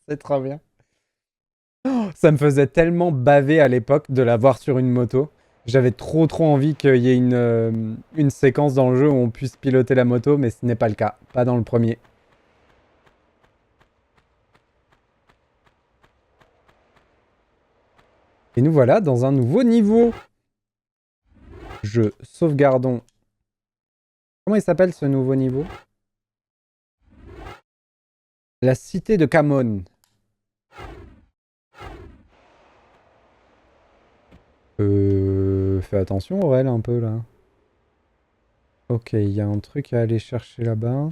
C'est trop bien. Ça me faisait tellement baver à l'époque de l'avoir sur une moto. J'avais trop envie qu'il y ait une séquence dans le jeu où on puisse piloter la moto, mais ce n'est pas le cas. Pas dans le premier. Et nous voilà dans un nouveau niveau. Sauvegardons. Comment il s'appelle ce nouveau niveau? La cité de Camon. Fais attention Aurel un peu là. Ok, il y a un truc à aller chercher là-bas.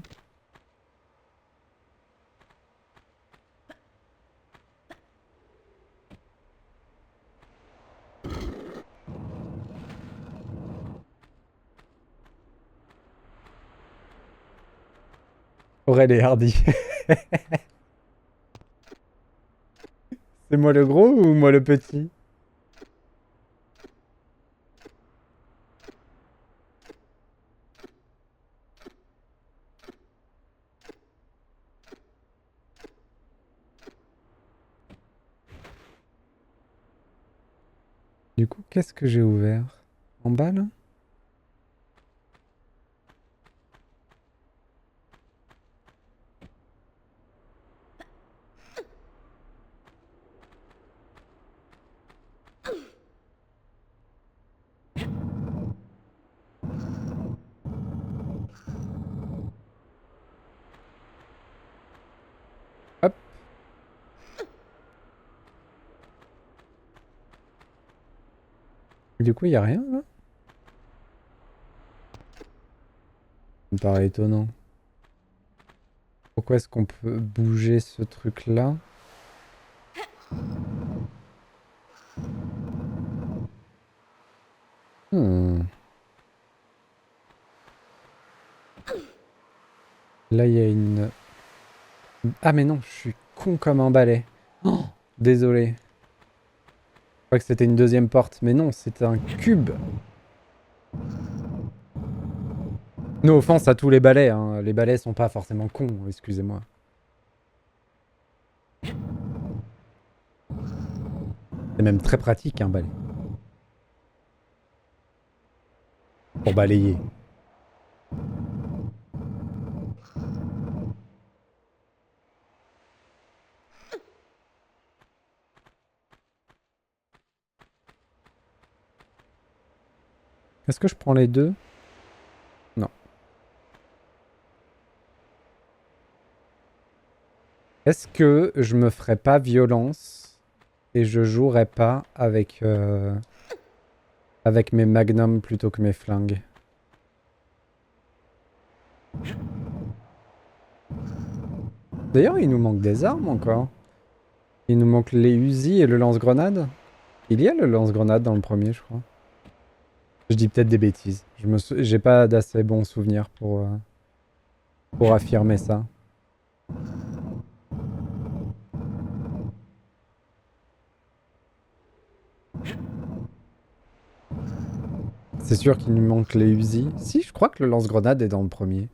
Aurel et Hardy. C'est moi le gros ou moi le petit? Du coup, qu'est-ce que j'ai ouvert? En bas là? Hop. Du coup, il y a rien là? Ça me paraît étonnant. Pourquoi est-ce qu'on peut bouger ce truc là? Hmm. Là, il y a une... Ah mais non, je suis con comme un balai. Oh, désolé. Je crois que c'était une deuxième porte, mais non, c'était un cube. No offense à tous les balais, hein. Les balais sont pas forcément cons, excusez-moi. C'est même très pratique un balai. Pour balayer. Est-ce que je prends les deux? Non. Est-ce que je me ferais pas violence et je jouerais pas avec mes magnums plutôt que mes flingues? D'ailleurs, il nous manque des armes encore. Il nous manque les Uzi et le lance-grenade. Il y a le lance-grenade dans le premier, je crois. Je dis peut-être des bêtises. J'ai pas d'assez bons souvenirs pour affirmer ça. C'est sûr qu'il nous manque les Uzi. Si, je crois que le lance-grenade est dans le premier.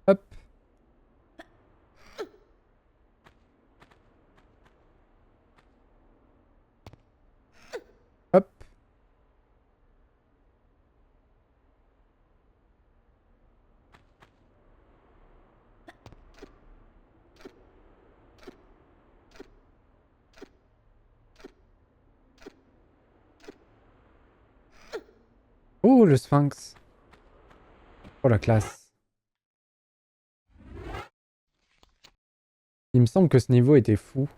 Hop, hop. Oh, le sphinx. Oh, la classe. Il me semble que ce niveau était fou.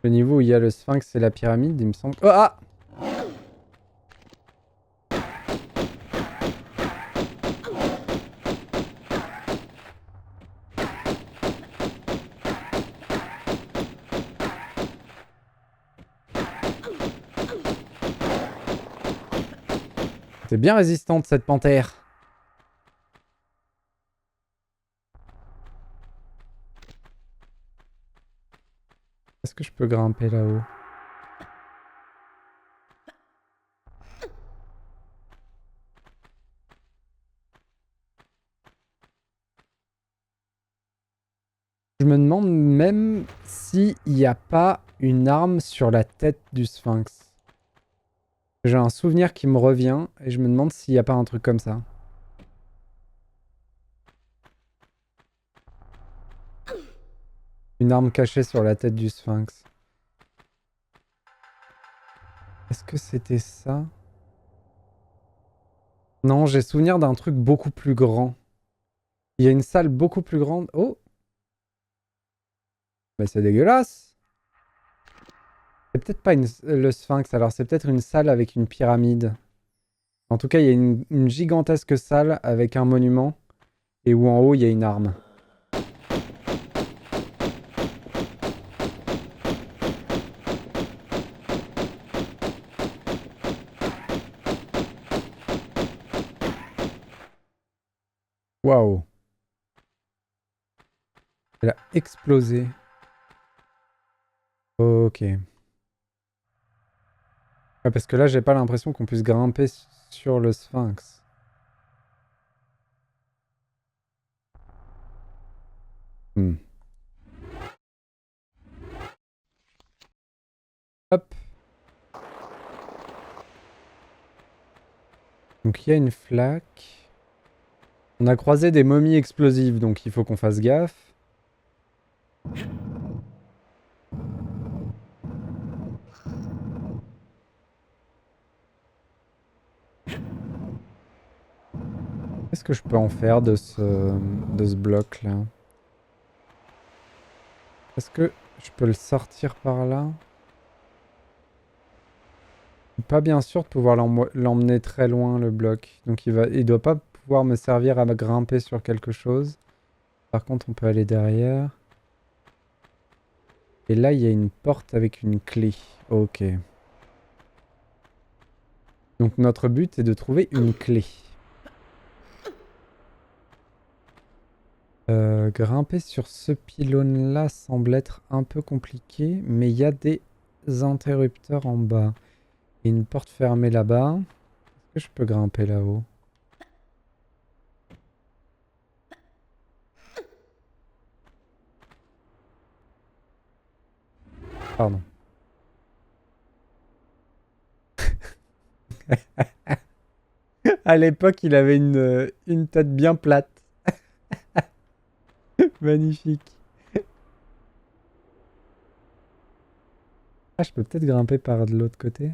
Le niveau où il y a le sphinx et la pyramide, il me semble... Oh, ah! C'est bien résistante, cette panthère. que je peux grimper là-haut? Je me demande même s'il n'y a pas une arme sur la tête du sphinx. J'ai un souvenir qui me revient et je me demande s'il n'y a pas un truc comme ça. Une arme cachée sur la tête du sphinx. Est-ce que c'était ça? Non, j'ai souvenir d'un truc beaucoup plus grand. Il y a une salle beaucoup plus grande. Oh! Mais c'est dégueulasse! C'est peut-être pas le sphinx, alors c'est peut-être une salle avec une pyramide. En tout cas, il y a une gigantesque salle avec un monument et où en haut il y a une arme. Waouh! Elle a explosé. Ok. Ouais, parce que là, j'ai pas l'impression qu'on puisse grimper sur le sphinx. Hmm. Hop. Donc il y a une flaque. On a croisé des momies explosives, donc il faut qu'on fasse gaffe. Qu'est-ce que je peux en faire de ce bloc-là? Est-ce que je peux le sortir par là? Je suis pas bien sûr de pouvoir l'emmener très loin, le bloc. Donc il doit pas pouvoir me servir à me grimper sur quelque chose. Par contre, on peut aller derrière. Et là, il y a une porte avec une clé. Ok. Donc notre but est de trouver une clé. Grimper sur ce pylône-là semble être un peu compliqué, mais il y a des interrupteurs en bas. Et une porte fermée là-bas. Est-ce que je peux grimper là-haut? Pardon. À l'époque, il avait une tête bien plate. Magnifique. Ah, je peux peut-être grimper par de l'autre côté.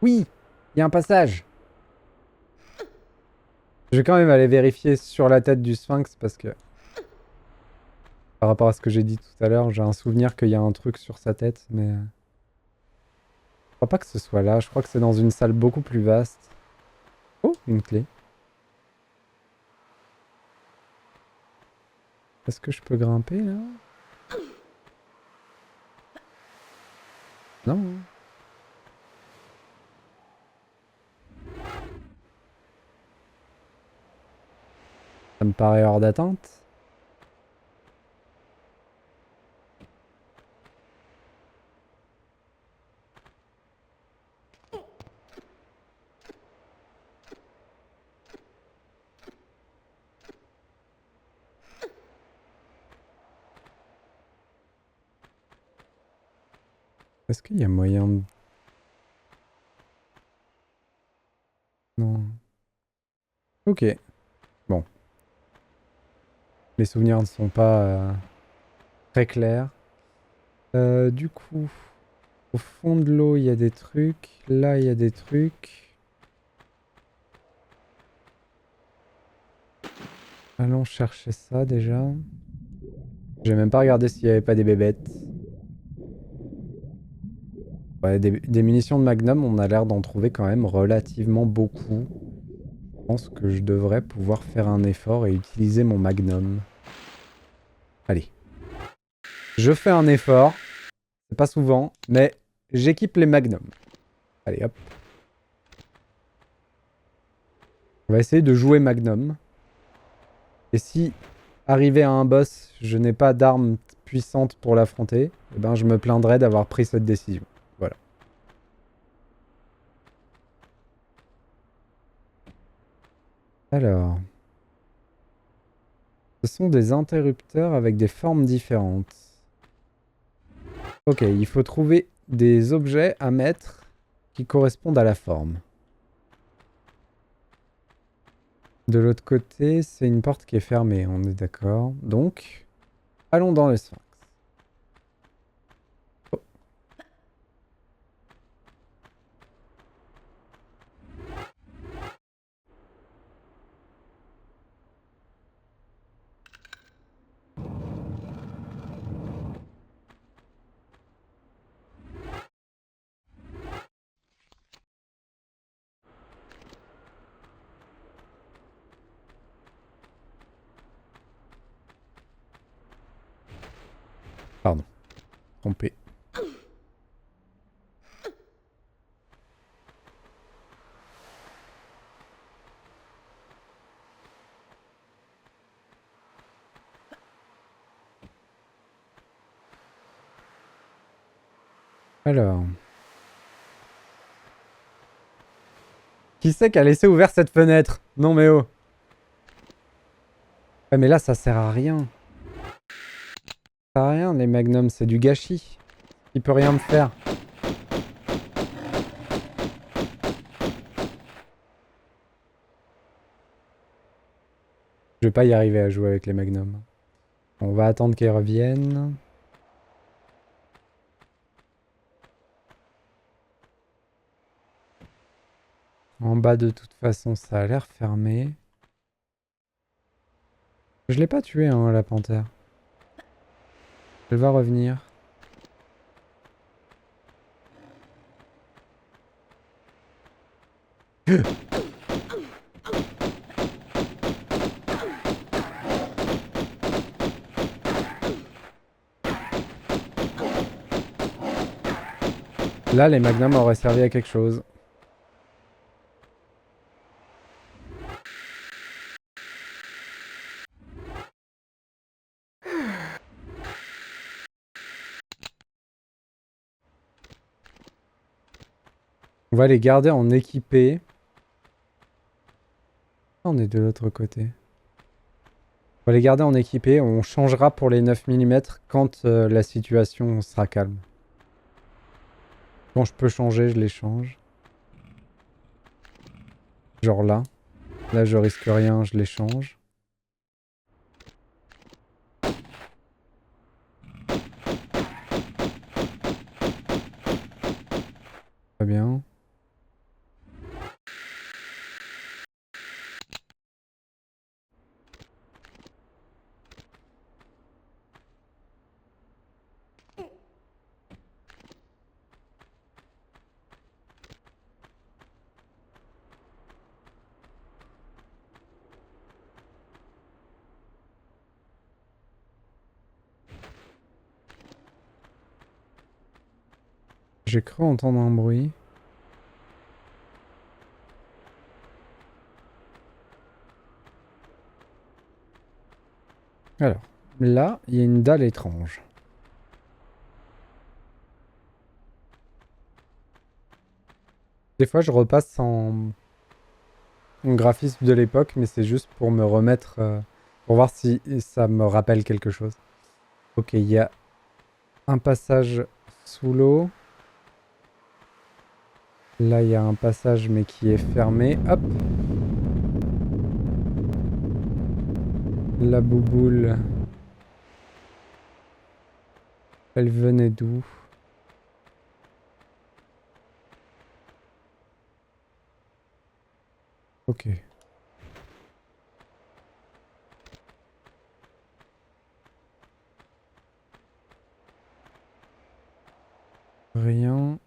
Oui, il y a un passage. Je vais quand même aller vérifier sur la tête du sphinx parce que par rapport à ce que j'ai dit tout à l'heure, j'ai un souvenir qu'il y a un truc sur sa tête, mais je crois pas que ce soit là. Je crois que c'est dans une salle beaucoup plus vaste. Oh, une clé. Est-ce que je peux grimper là? Non. Ça me paraît hors d'atteinte. Est-ce qu'il y a moyen de... Non. Ok. Bon. Les souvenirs ne sont pas très clairs. Du coup, au fond de l'eau, il y a des trucs. Là, il y a des trucs. Allons chercher ça déjà. J'ai même pas regardé s'il y avait pas des bébêtes. Ouais, des munitions de Magnum, on a l'air d'en trouver quand même relativement beaucoup. Je pense que je devrais pouvoir faire un effort et utiliser mon Magnum. Allez. Je fais un effort. C'est pas souvent, mais j'équipe les Magnum. Allez, hop. On va essayer de jouer Magnum. Et si, arrivé à un boss, je n'ai pas d'arme puissante pour l'affronter, eh ben je me plaindrai d'avoir pris cette décision. Voilà. Alors... Ce sont des interrupteurs avec des formes différentes. Ok, il faut trouver des objets à mettre qui correspondent à la forme. De l'autre côté, c'est une porte qui est fermée, on est d'accord. Donc, allons dans le sphinx. Oh. Pardon, trompé. Alors... Qui c'est qui a laissé ouverte cette fenêtre? Non mais oh. Ouais mais là ça sert à rien. Ça sert à rien les magnums, c'est du gâchis. Il peut rien me faire. Je vais pas y arriver à jouer avec les magnums. On va attendre qu'ils reviennent. En bas de toute façon ça a l'air fermé. Je l'ai pas tué hein la panthère. Elle va revenir. Là les magnums auraient servi à quelque chose. On va les garder en équipé. On est de l'autre côté. On va les garder en équipé. On changera pour les 9 mm quand la situation sera calme. Quand je peux changer, je les change. Genre là. Là, je risque rien, je les change. Très bien. J'ai cru entendre un bruit. Alors, là, il y a une dalle étrange. Des fois, je repasse en graphisme de l'époque, mais c'est juste pour me remettre... pour voir si ça me rappelle quelque chose. Ok, il y a un passage sous l'eau. Là, il y a un passage, mais qui est fermé. Hop! La bouboule... Elle venait d'où? Ok. Rien.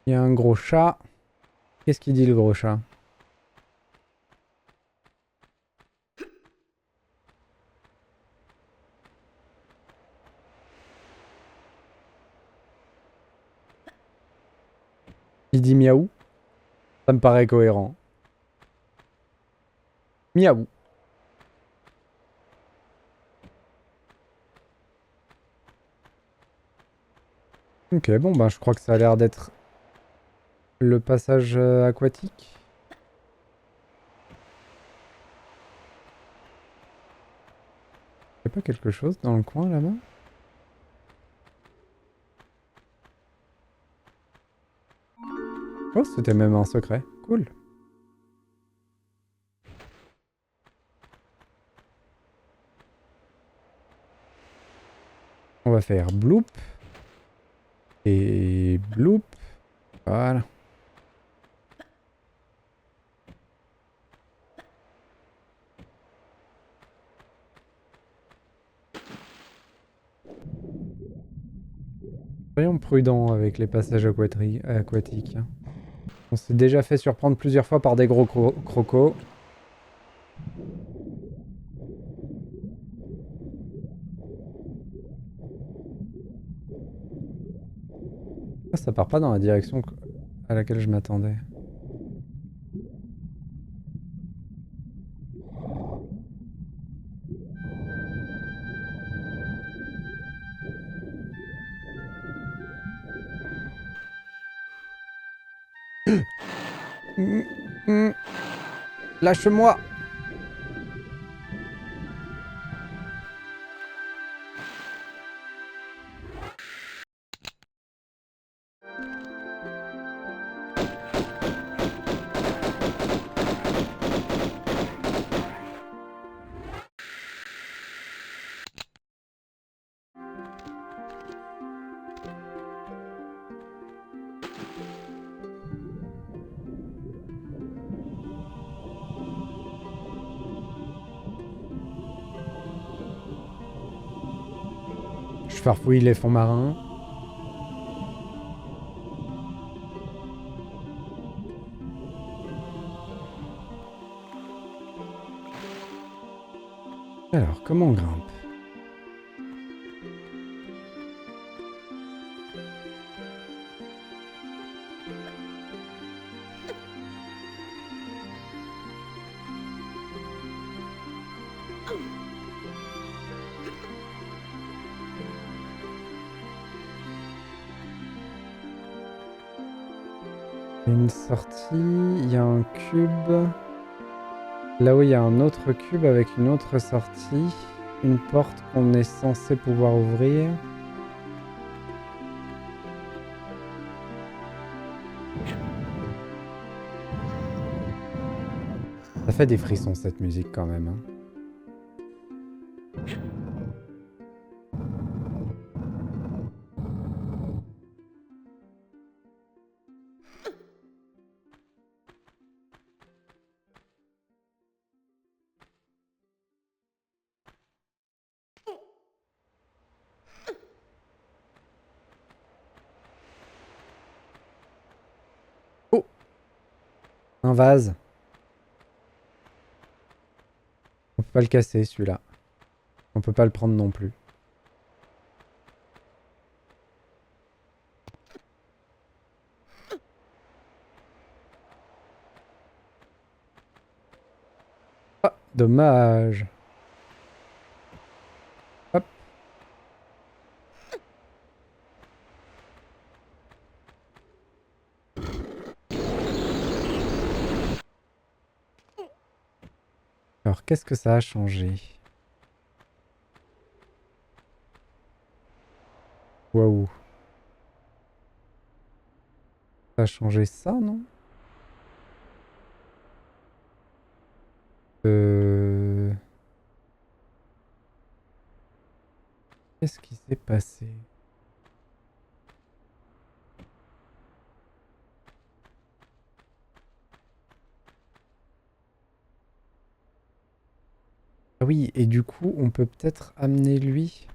Il y a un gros chat. Qu'est-ce qu'il dit le gros chat? Il dit miaou. Ça me paraît cohérent. Miaou. Ok, bon, ben, je crois que ça a l'air d'être le passage aquatique. Y'a pas quelque chose dans le coin là-bas? Oh, c'était même un secret. Cool. On va faire bloop. Et bloop. Voilà. Soyons prudents avec les passages aquatiques. On s'est déjà fait surprendre plusieurs fois par des gros crocos. Ah, ça part pas dans la direction à laquelle je m'attendais. Hum, hum. Lâche-moi! Je farfouille les fonds marins. Alors, comment on grimpe? Une sortie, il y a un cube. Là-haut, il y a un autre cube avec une autre sortie. Une porte qu'on est censé pouvoir ouvrir. Ça fait des frissons cette musique quand même. Hein. Oh! Un vase. On peut pas le casser celui-là. On peut pas le prendre non plus. Ah, dommage. Hop. Alors, qu'est-ce que ça a changé? Waouh. Ça a changé ça, non? Euh... Qu'est-ce qui s'est passé? Ah oui, et du coup, on peut peut-être amener lui.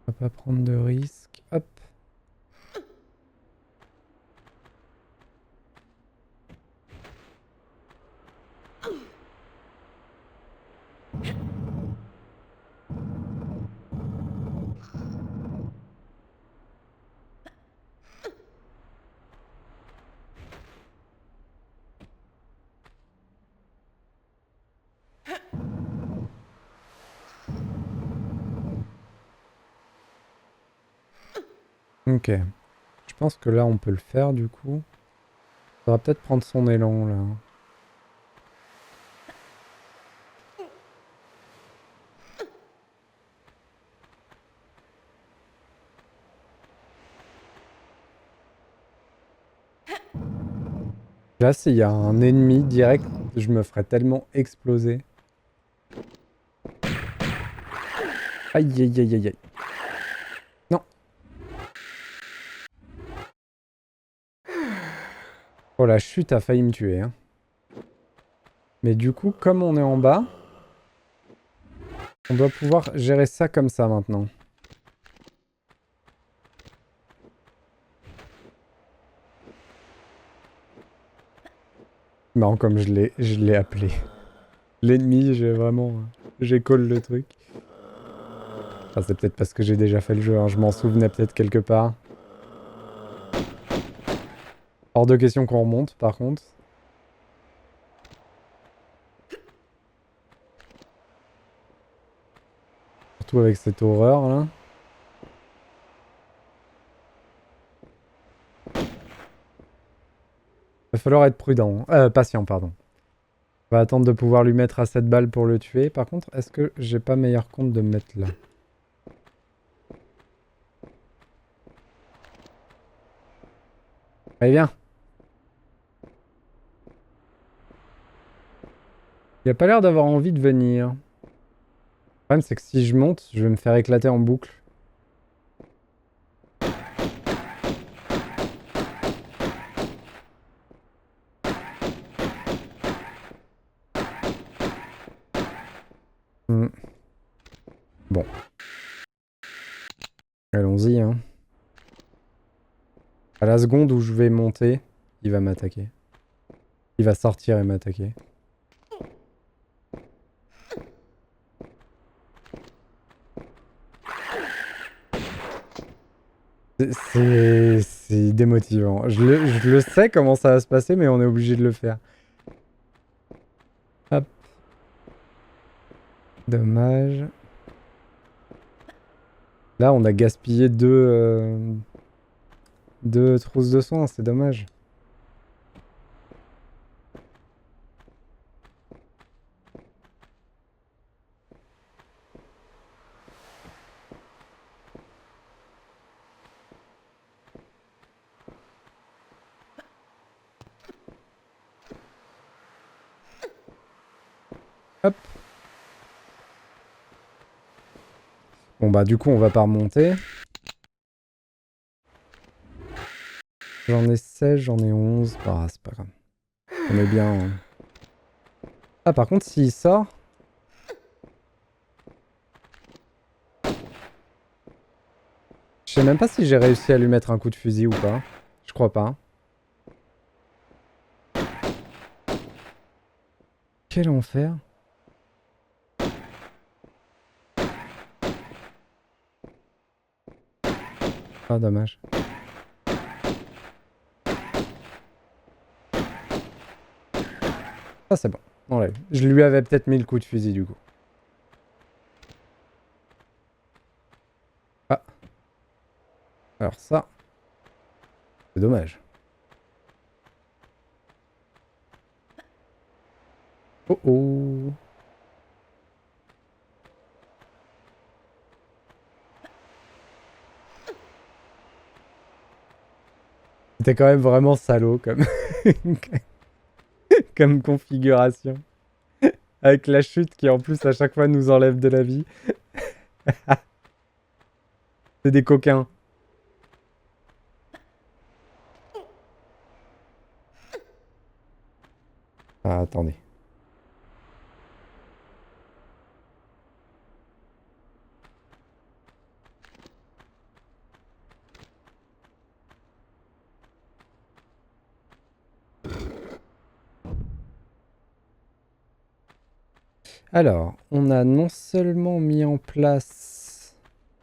On va pas prendre de risques. Hop. Ok. Je pense que là, on peut le faire, du coup. Faudra peut-être prendre son élan, là. Là, s'il y a un ennemi direct, je me ferais tellement exploser. Aïe, aïe, aïe, aïe, aïe. Non. Oh, la chute a failli me tuer, hein. Mais du coup, comme on est en bas, on doit pouvoir gérer ça comme ça, maintenant. Marrant comme je l'ai appelé. L'ennemi, j'ai vraiment... J'ai call le truc. Enfin, c'est peut-être parce que j'ai déjà fait le jeu, hein. Je m'en souvenais peut-être quelque part. Hors de question qu'on remonte, par contre. Surtout avec cette horreur, là. Va falloir être prudent. Patient, pardon. On va attendre de pouvoir lui mettre à 7 balles pour le tuer. Par contre, est-ce que j'ai pas meilleur compte de me mettre là? Allez, viens. Il a pas l'air d'avoir envie de venir. Le problème, c'est que si je monte, je vais me faire éclater en boucle. Hmm. Bon. Allons-y, hein. À la seconde où je vais monter, il va m'attaquer. Il va sortir et m'attaquer. C'est démotivant. Je le sais comment ça va se passer, mais on est obligé de le faire. Hop. Dommage. Là, on a gaspillé deux trousses de soins, c'est dommage. Hop. Bon bah du coup, on va pas remonter. J'en ai 16, j'en ai 11. Bah, c'est pas grave. On est bien, hein. Ah, par contre, s'il sort... Je sais même pas si j'ai réussi à lui mettre un coup de fusil ou pas. Je crois pas. Quel enfer. Ah, dommage. Ah, c'est bon. On l'a eu. Je lui avais peut-être mis le coup de fusil, du coup. Ah. Alors ça, c'est dommage. Oh oh. C'était quand même vraiment salaud comme... comme configuration. Avec la chute qui en plus à chaque fois nous enlève de la vie. C'est des coquins. Ah, attendez. Alors, on a non seulement mis en place...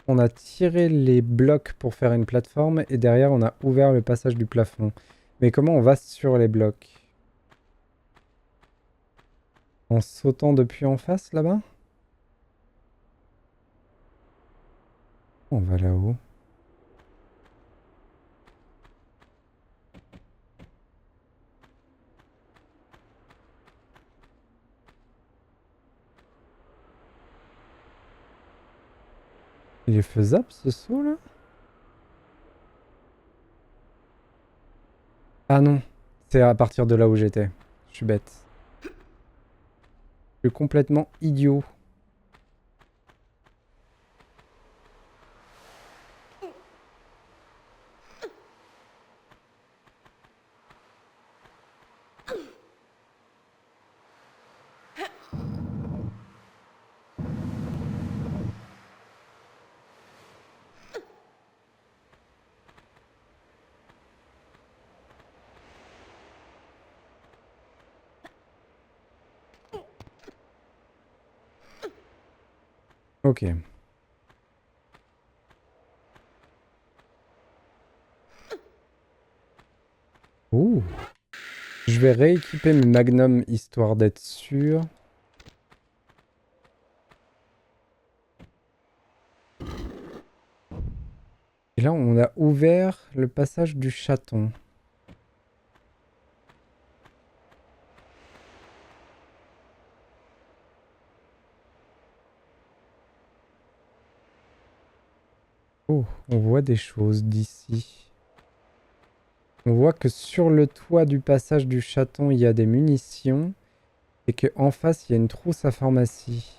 On a tiré les blocs pour faire une plateforme et derrière on a ouvert le passage du plafond. Mais comment on va sur les blocs? En sautant depuis en face là-bas? On va là-haut. Il est faisable ce saut là? Ah non, c'est à partir de là où j'étais. Je suis bête. Je suis complètement idiot. Ok. Ouh. Je vais rééquiper mes magnums histoire d'être sûr. Et là, on a ouvert le passage du chaton. Oh, on voit des choses d'ici. On voit que sur le toit du passage du chaton, il y a des munitions. Et qu'en face, il y a une trousse à pharmacie.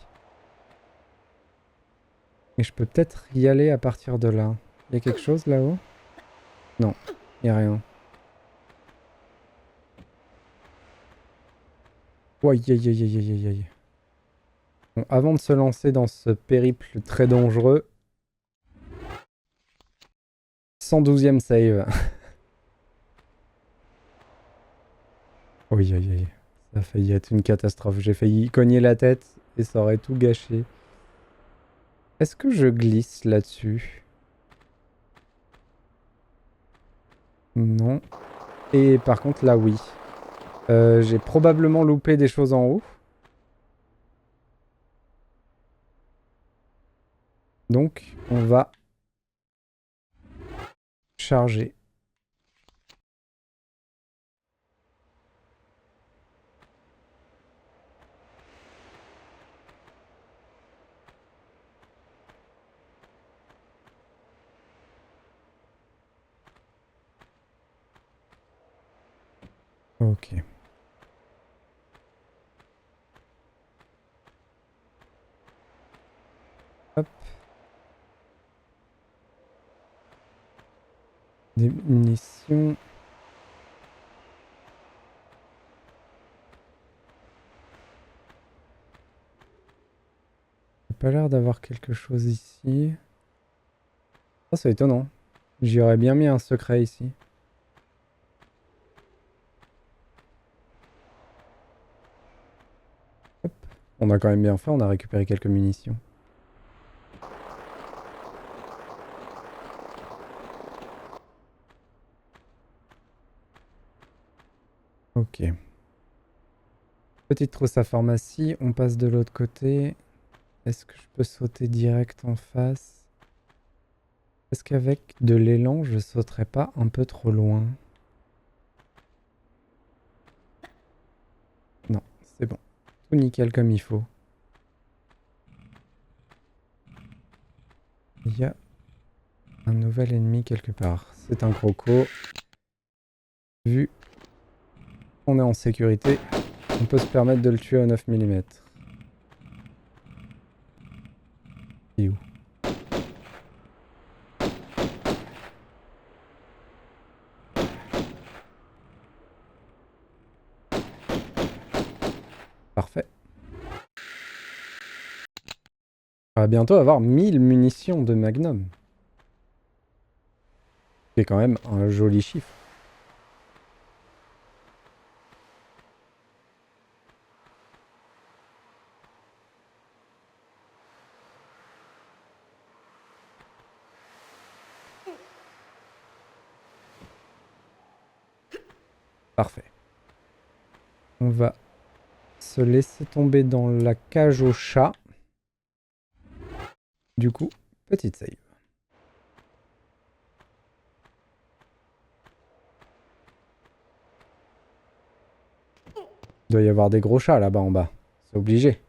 Et je peux peut-être y aller à partir de là. Il y a quelque chose là-haut? Non, il n'y a rien. Aïe, aïe, aïe, aïe, aïe, aïe. Bon, avant de se lancer dans ce périple très dangereux, 112e save. Aïe, aïe, aïe. Ça a failli être une catastrophe. J'ai failli cogner la tête et ça aurait tout gâché. Est-ce que je glisse là-dessus? Non. Et par contre, là, oui. J'ai probablement loupé des choses en haut. Donc, on va charger. Ok. Hop. Des munitions. Il n'y a pas l'air d'avoir quelque chose ici. Oh, c'est étonnant. J'y aurais bien mis un secret ici. Hop. On a quand même bien fait, on a récupéré quelques munitions. Ok. Petite trousse à pharmacie, on passe de l'autre côté. Est-ce que je peux sauter direct en face? Est-ce qu'avec de l'élan, je sauterais pas un peu trop loin? Non, c'est bon. Tout nickel comme il faut. Il y a un nouvel ennemi quelque part. C'est un croco. Vu qu'on est en sécurité, on peut se permettre de le tuer au 9 mm. Il est où? Parfait. On va bientôt avoir 1000 munitions de Magnum. C'est quand même un joli chiffre. Parfait. On va se laisser tomber dans la cage au chat. Du coup, petite save. Il doit y avoir des gros chats là-bas en bas. C'est obligé.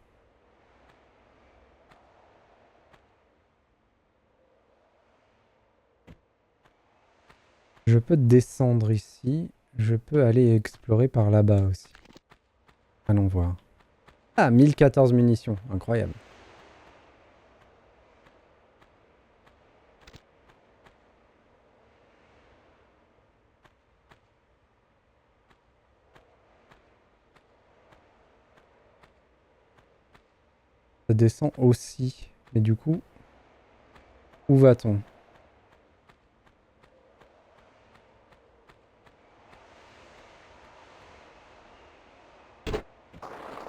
Je peux descendre ici. Je peux aller explorer par là-bas aussi. Allons voir. Ah, 1014 munitions. Incroyable. Ça descend aussi. Mais du coup, où va-t-on?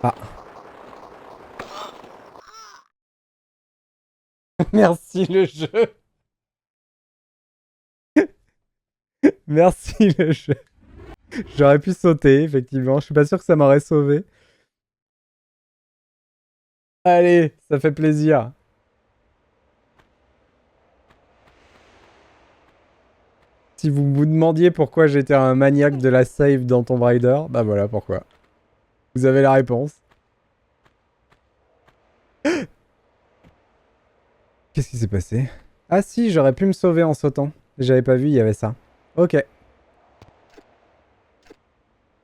Ah. Merci le jeu. Merci le jeu. J'aurais pu sauter, effectivement. Je suis pas sûr que ça m'aurait sauvé. Allez, ça fait plaisir. Si vous vous demandiez pourquoi j'étais un maniaque de la save dans Tomb Raider, bah voilà pourquoi. Vous avez la réponse. Qu'est-ce qui s'est passé? Ah si, j'aurais pu me sauver en sautant. J'avais pas vu, il y avait ça. Ok.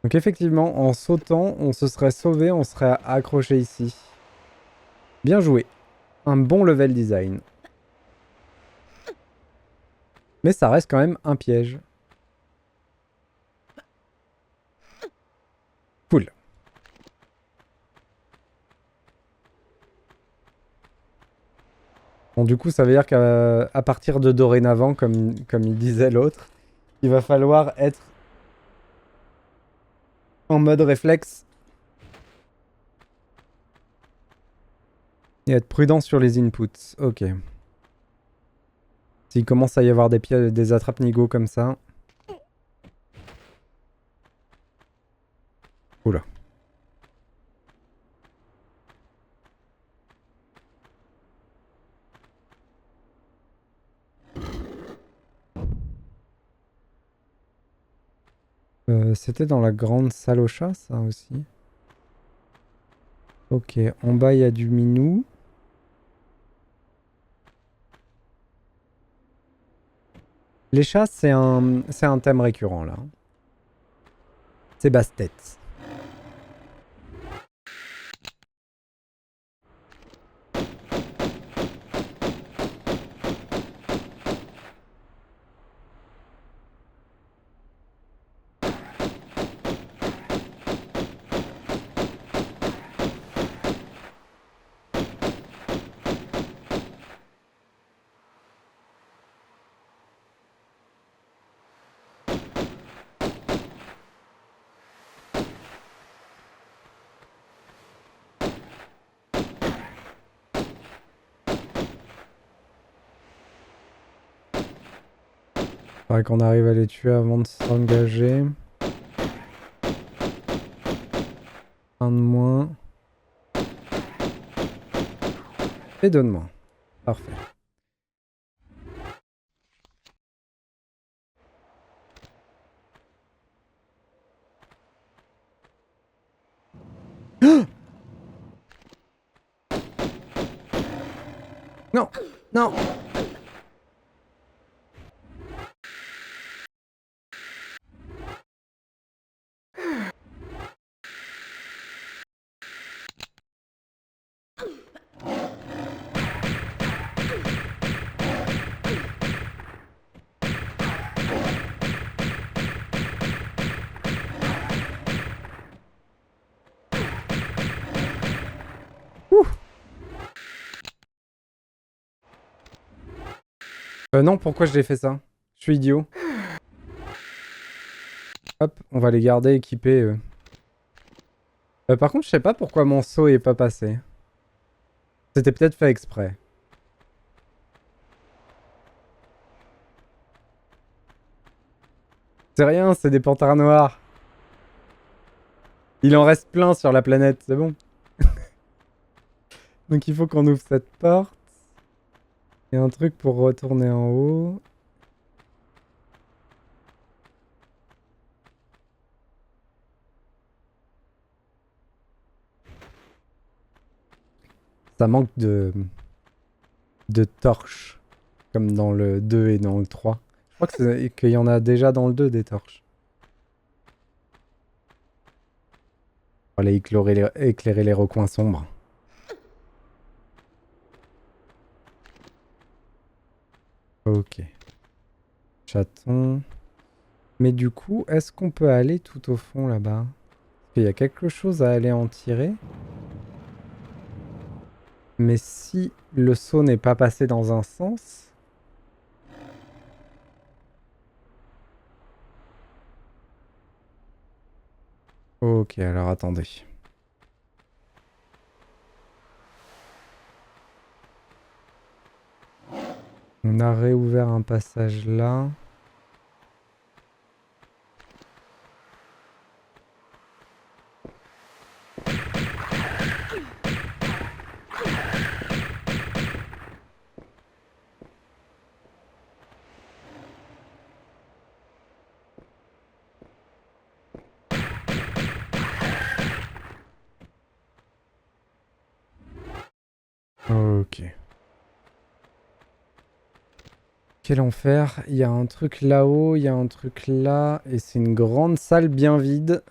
Donc effectivement, en sautant, on se serait sauvé, on serait accroché ici. Bien joué. Un bon level design. Mais ça reste quand même un piège. Cool. Bon, du coup, ça veut dire qu'à partir de dorénavant, comme il disait l'autre, il va falloir être en mode réflexe et être prudent sur les inputs. Ok. S'il commence à y avoir des attrape-nigo comme ça. Oula. C'était dans la grande salle au chat, ça aussi. Ok, en bas il y a du minou. Les chats, c'est un thème récurrent là. C'est basse-tête. Faudrait qu'on arrive à les tuer avant de s'engager. Un de moins. Et deux de moins. Parfait. Non! Non! Ouh. Non, pourquoi je l'ai fait ça? Je suis idiot. Hop, on va les garder équipés. Par contre, je sais pas pourquoi mon saut est pas passé. C'était peut-être fait exprès. C'est rien, c'est des panthères noirs. Il en reste plein sur la planète, c'est bon. Donc il faut qu'on ouvre cette porte. Il y a un truc pour retourner en haut. Ça manque de torches. Comme dans le 2 et dans le 3. crois qu'il y en a déjà dans le 2 des torches. On va aller éclairer les recoins sombres. Ok. Chaton. Mais du coup, est-ce qu'on peut aller tout au fond là-bas? Parce qu'il y a quelque chose à aller en tirer. Mais si le saut n'est pas passé dans un sens... Ok, alors attendez. On a réouvert un passage là. Ok. Quel enfer. Il y a un truc là-haut, il y a un truc là. Et c'est une grande salle bien vide.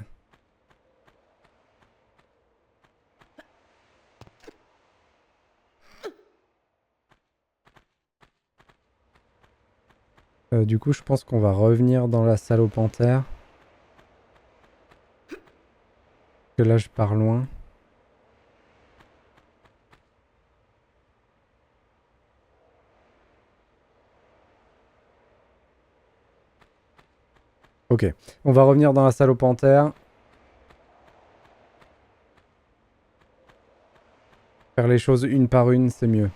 Du coup, je pense qu'on va revenir dans la salle aux panthères. Parce que là, je pars loin. Ok. On va revenir dans la salle aux panthères. Faire les choses une par une, c'est mieux.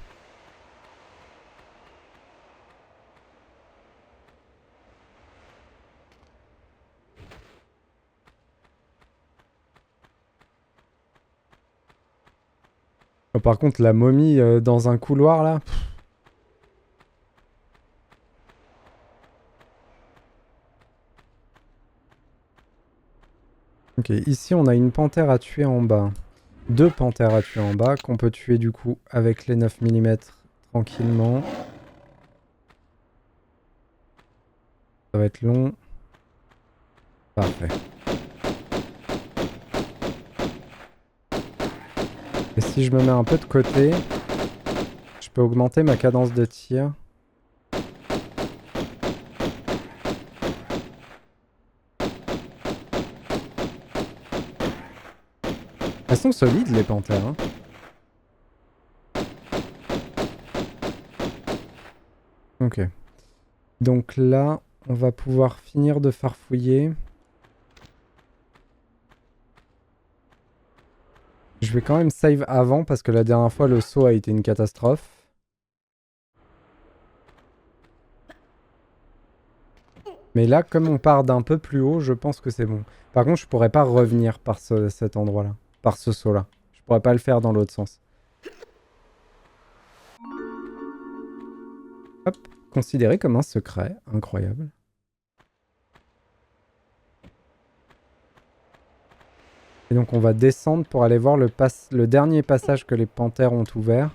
Oh, par contre, la momie dans un couloir là. Ok, ici on a une panthère à tuer en bas. Deux panthères à tuer en bas qu'on peut tuer du coup avec les 9 mm tranquillement. Ça va être long. Parfait. Et si je me mets un peu de côté, je peux augmenter ma cadence de tir. Elles sont solides les panthères. Hein. Ok. Donc là, on va pouvoir finir de farfouiller. Je vais quand même save avant parce que la dernière fois le saut a été une catastrophe. Mais là, comme on part d'un peu plus haut, je pense que c'est bon. Par contre, je pourrais pas revenir par cet endroit-là. Par ce saut-là. Je pourrais pas le faire dans l'autre sens. Hop. Considéré comme un secret. Incroyable. Et donc on va descendre pour aller voir le dernier passage que les panthères ont ouvert.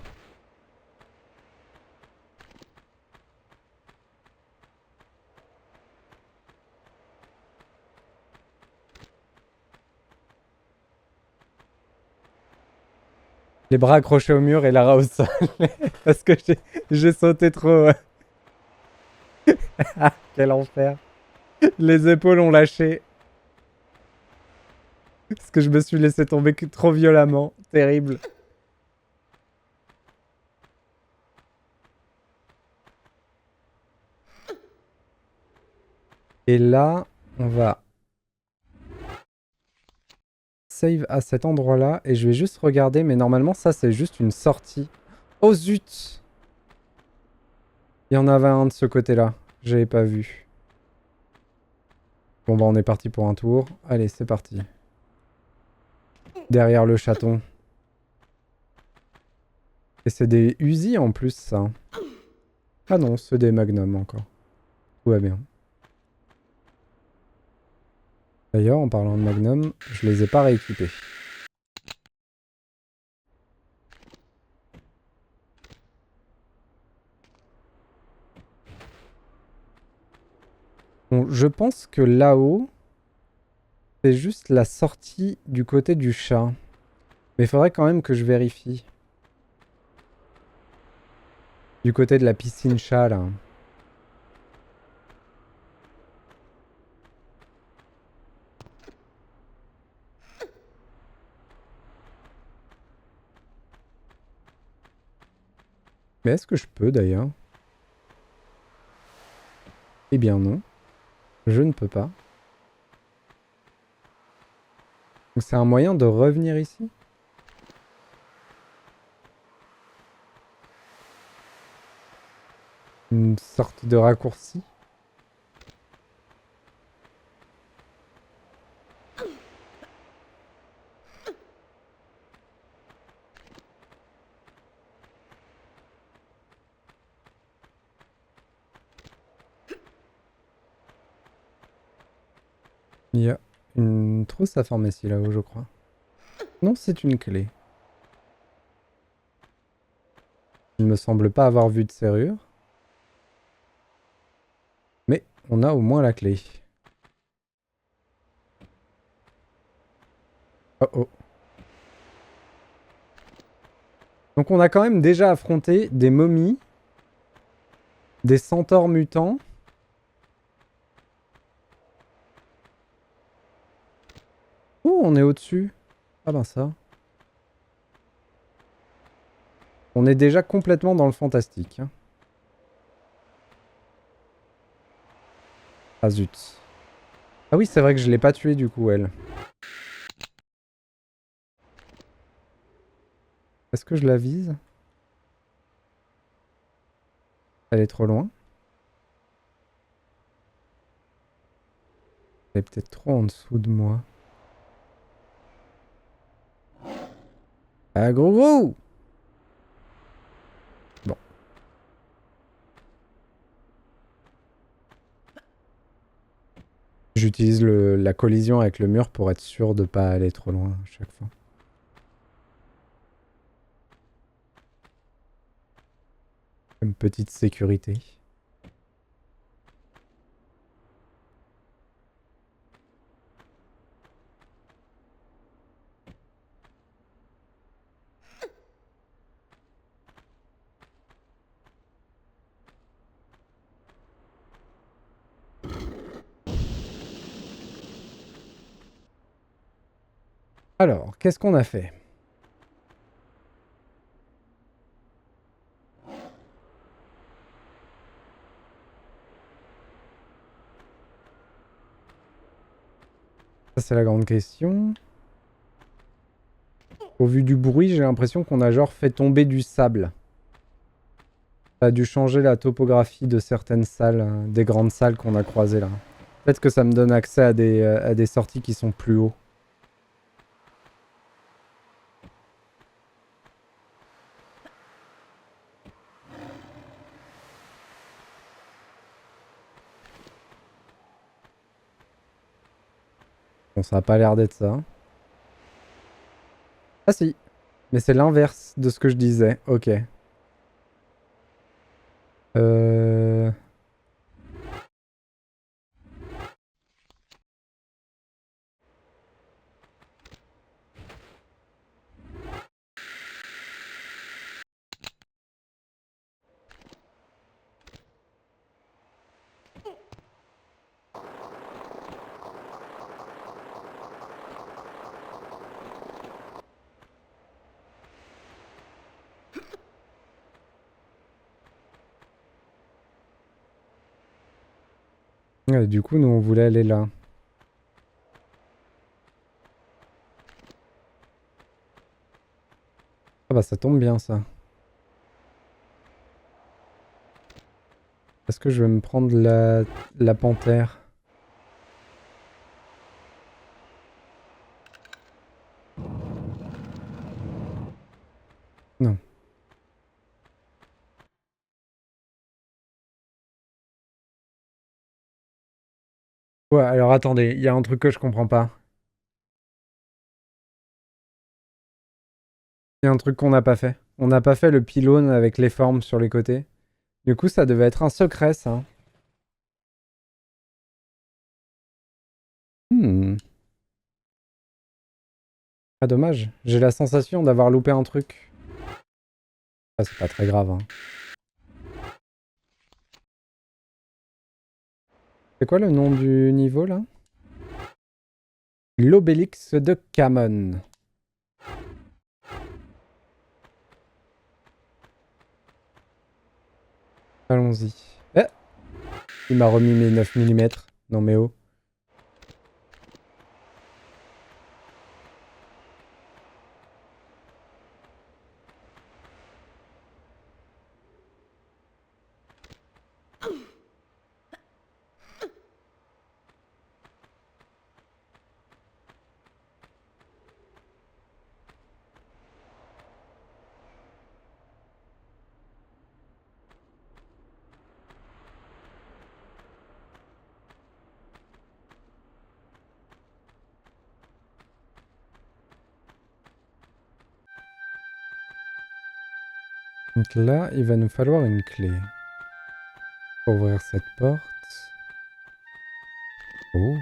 Les bras accrochés au mur et Lara au sol. Parce que j'ai sauté trop. Quel enfer. Les épaules ont lâché. Parce que je me suis laissé tomber trop violemment. Terrible. Et là, on va save à cet endroit-là. Et je vais juste regarder. Mais normalement, ça, c'est juste une sortie. Oh zut! Il y en avait un de ce côté-là. J'avais pas vu. Bon, bah, on est parti pour un tour. Allez, c'est parti. Derrière le chaton. Et c'est des Uzi en plus, ça. Ah non, c'est des Magnum encore. Tout va bien. D'ailleurs, en parlant de Magnum, je les ai pas rééquipés. je pense que là-haut, c'est juste la sortie du côté du chat. Mais il faudrait quand même que je vérifie. Du côté de la piscine chat, là. Mais est-ce que je peux d'ailleurs? Eh bien non. Je ne peux pas. Donc c'est un moyen de revenir ici? Une sorte de raccourci? Il y a une trousse à pharmacie là-haut, je crois. Non, c'est une clé. Il ne me semble pas avoir vu de serrure. Mais on a au moins la clé. Oh oh. Donc on a quand même déjà affronté des momies, des centaures mutants. Oh, on est au-dessus. Ah ben ça. On est déjà complètement dans le fantastique. Hein. Ah zut. Ah oui, c'est vrai que je l'ai pas tuée du coup, elle. Est-ce que je la vise? Elle est trop loin. Elle est peut-être trop en dessous de moi. Ah gros gros! Bon. J'utilise la collision avec le mur pour être sûr de pas aller trop loin à chaque fois. Une petite sécurité. Alors, qu'est-ce qu'on a fait? Ça, c'est la grande question. Au vu du bruit, j'ai l'impression qu'on a genre fait tomber du sable. Ça a dû changer la topographie de certaines salles, des grandes salles qu'on a croisées là. Peut-être que ça me donne accès à des sorties qui sont plus hauts. Bon, ça a pas l'air d'être ça. Ah si, mais c'est l'inverse de ce que je disais. Ok. Euh... Ouais, du coup, nous on voulait aller là. Ah bah ça tombe bien ça. Est-ce que je vais me prendre la panthère? Non. Ouais, alors attendez, il y a un truc que je comprends pas. Il y a un truc qu'on n'a pas fait. On n'a pas fait le pylône avec les formes sur les côtés. Du coup, ça devait être un secret, ça. Ah dommage, j'ai la sensation d'avoir loupé un truc. Ah c'est pas très grave hein. C'est quoi le nom du niveau là? L'Obélix de Camon. Allons-y. Eh, il m'a remis mes 9 mm. Non mais oh. Donc là, il va nous falloir une clé. Pour ouvrir cette porte. Oh.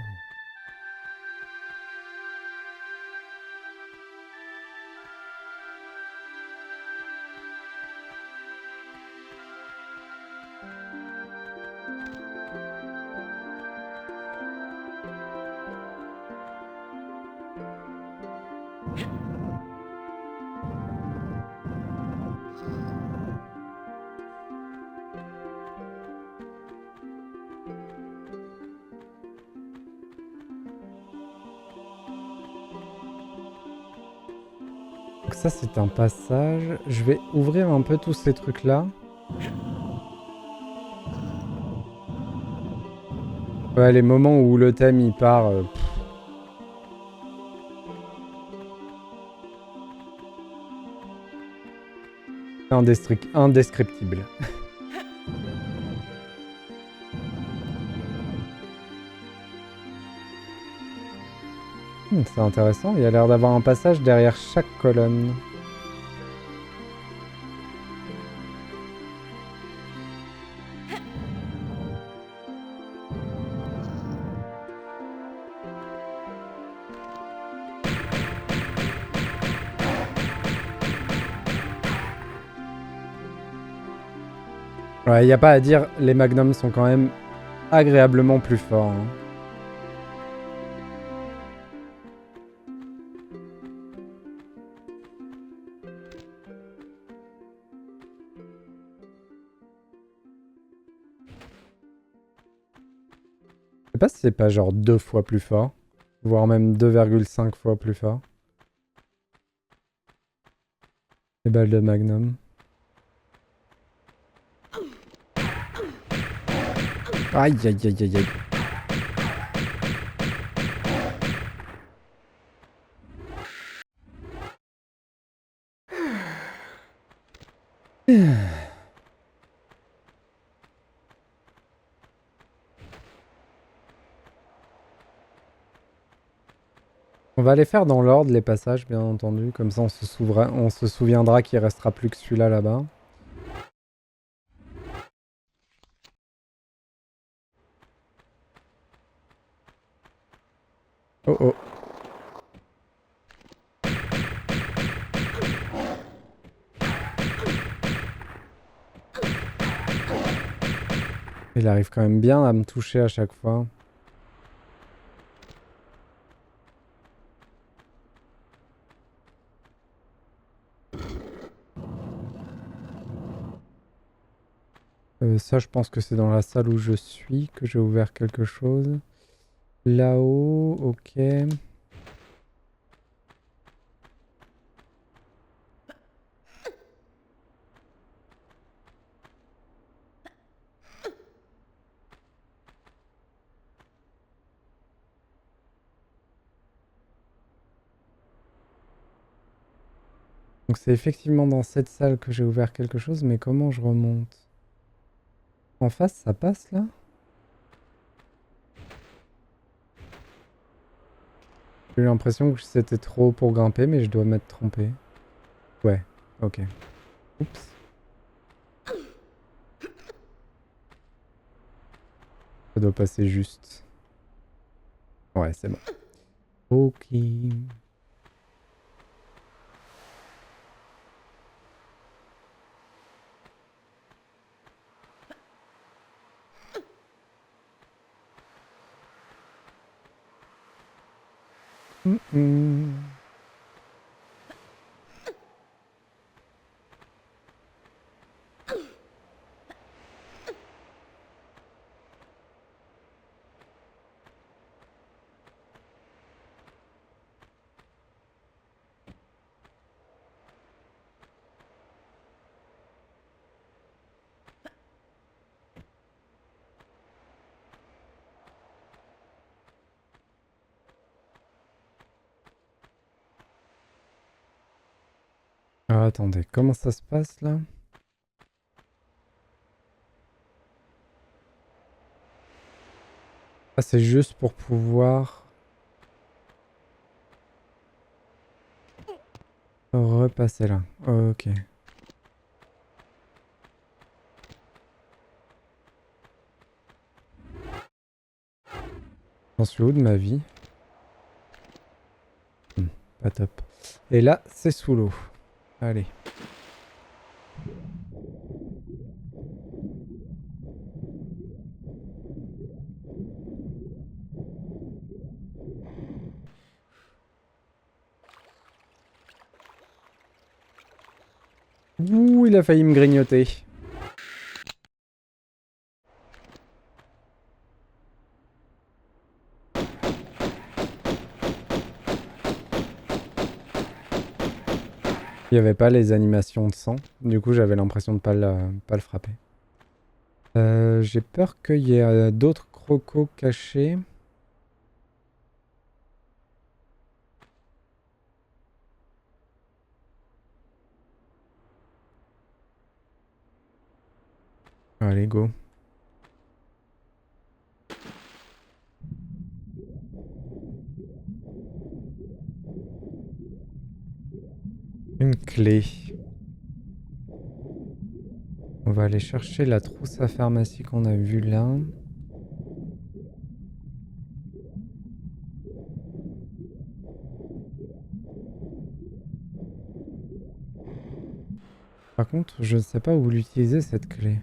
Donc ça c'est un passage. Je vais ouvrir un peu tous ces trucs là. Ouais, les moments où le thème il part. Indescriptible. C'est intéressant, il y a l'air d'avoir un passage derrière chaque colonne. Ouais, il n'y a pas à dire, les magnums sont quand même agréablement plus forts. Hein. Je sais pas si c'est pas genre 2 fois plus fort, voire même 2,5 fois plus fort. Les balles de magnum. Aïe aïe aïe aïe aïe. On va les faire dans l'ordre, les passages, bien entendu. Comme ça, on se souviendra qu'il restera plus que celui-là là-bas. Oh oh. Il arrive quand même bien à me toucher à chaque fois. Ça, je pense que c'est dans la salle où je suis que j'ai ouvert quelque chose. Là-haut, ok. Donc c'est effectivement dans cette salle que j'ai ouvert quelque chose, mais comment je remonte? En face, ça passe là? J'ai eu l'impression que c'était trop pour grimper, mais je dois m'être trompé. Ouais, ok. Oups. Ça doit passer juste. Ouais, c'est bon. Ok. Ah, attendez, comment ça se passe là? Ah, c'est juste pour pouvoir repasser là. Ok. J'en suis où de ma vie? Pas top. Et là, c'est sous l'eau. Allez. Ouh, il a failli me grignoter. Il n'y avait pas les animations de sang. Du coup, j'avais l'impression de pas le frapper. J'ai peur qu'il y ait d'autres crocos cachés. Allez, go. Une clé. On va aller chercher la trousse à pharmacie qu'on a vue là. Par contre, je ne sais pas où l'utiliser cette clé.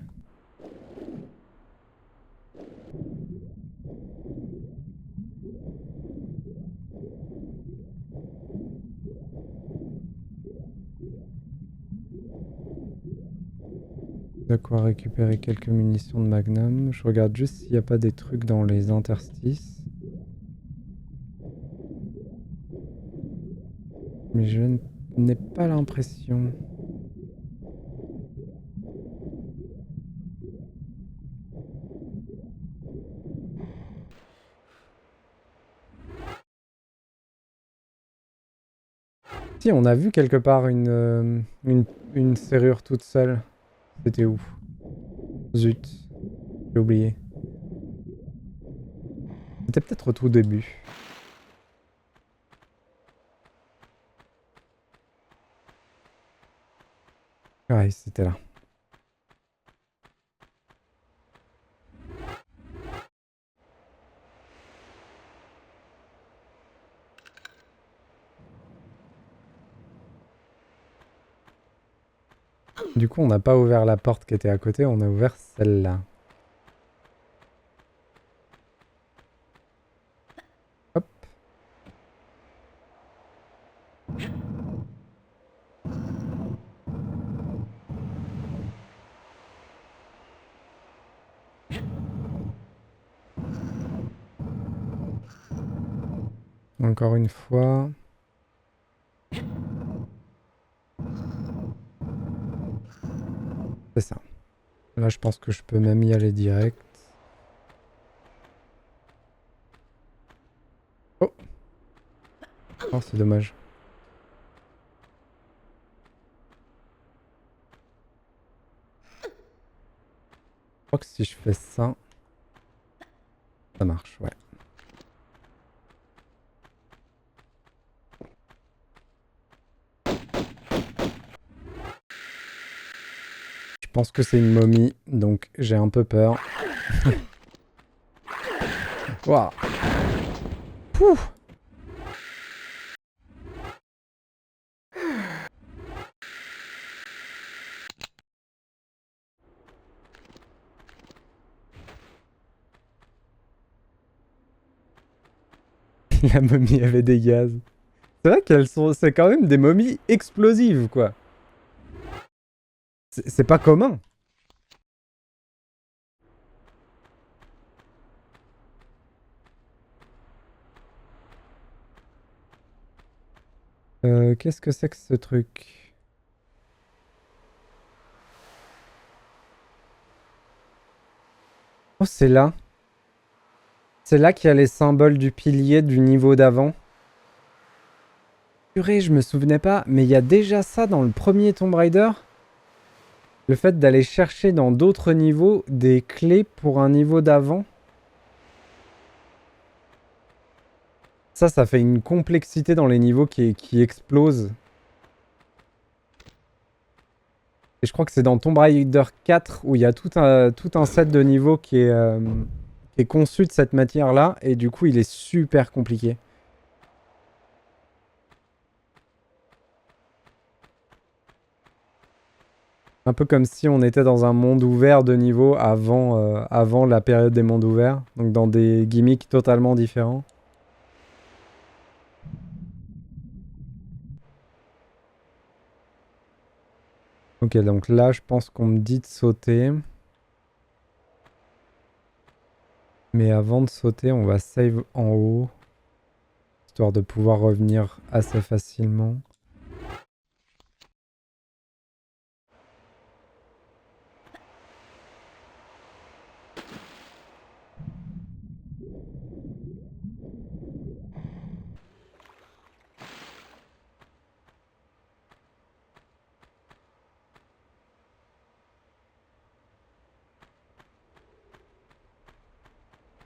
De quoi récupérer quelques munitions de Magnum. Je regarde juste s'il n'y a pas des trucs dans les interstices. Mais je n'ai pas l'impression. Si, on a vu quelque part une serrure toute seule. C'était où? Zut, j'ai oublié. C'était peut-être au tout début. Ouais, c'était là. Du coup, on n'a pas ouvert la porte qui était à côté, on a ouvert celle-là. Hop. Encore une fois. C'est ça. Là, je pense que je peux même y aller direct. Oh! Oh, c'est dommage. Je crois que si je fais ça, ça marche, ouais. Je pense que c'est une momie, donc j'ai un peu peur. Waouh! Pouh! La momie avait des gaz. C'est vrai qu'elles sont... C'est quand même des momies explosives, quoi. C'est pas commun. Qu'est-ce que c'est que ce truc? Oh, c'est là. C'est là qu'il y a les symboles du pilier du niveau d'avant. Purée, je me souvenais pas, mais il y a déjà ça dans le premier Tomb Raider. Le fait d'aller chercher dans d'autres niveaux des clés pour un niveau d'avant. Ça fait une complexité dans les niveaux qui explose. Et je crois que c'est dans Tomb Raider 4 où il y a tout un set de niveaux qui est conçu de cette matière-là. Et du coup, il est super compliqué. Un peu comme si on était dans un monde ouvert de niveau avant la période des mondes ouverts. Donc dans des gimmicks totalement différents. Ok, donc là, je pense qu'on me dit de sauter. Mais avant de sauter, on va save en haut. Histoire de pouvoir revenir assez facilement.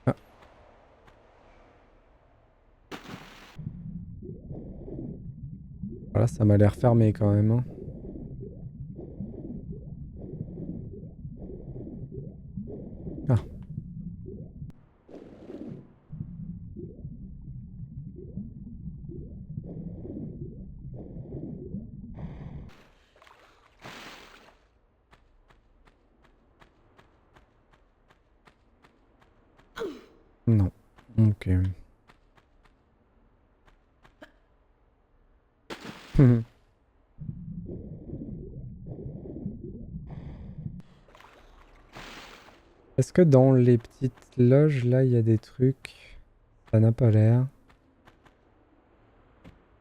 Ah, voilà, ça m'a l'air fermé quand même, hein. Ah, non. Ok. Est-ce que dans les petites loges, là, il y a des trucs? Ça n'a pas l'air.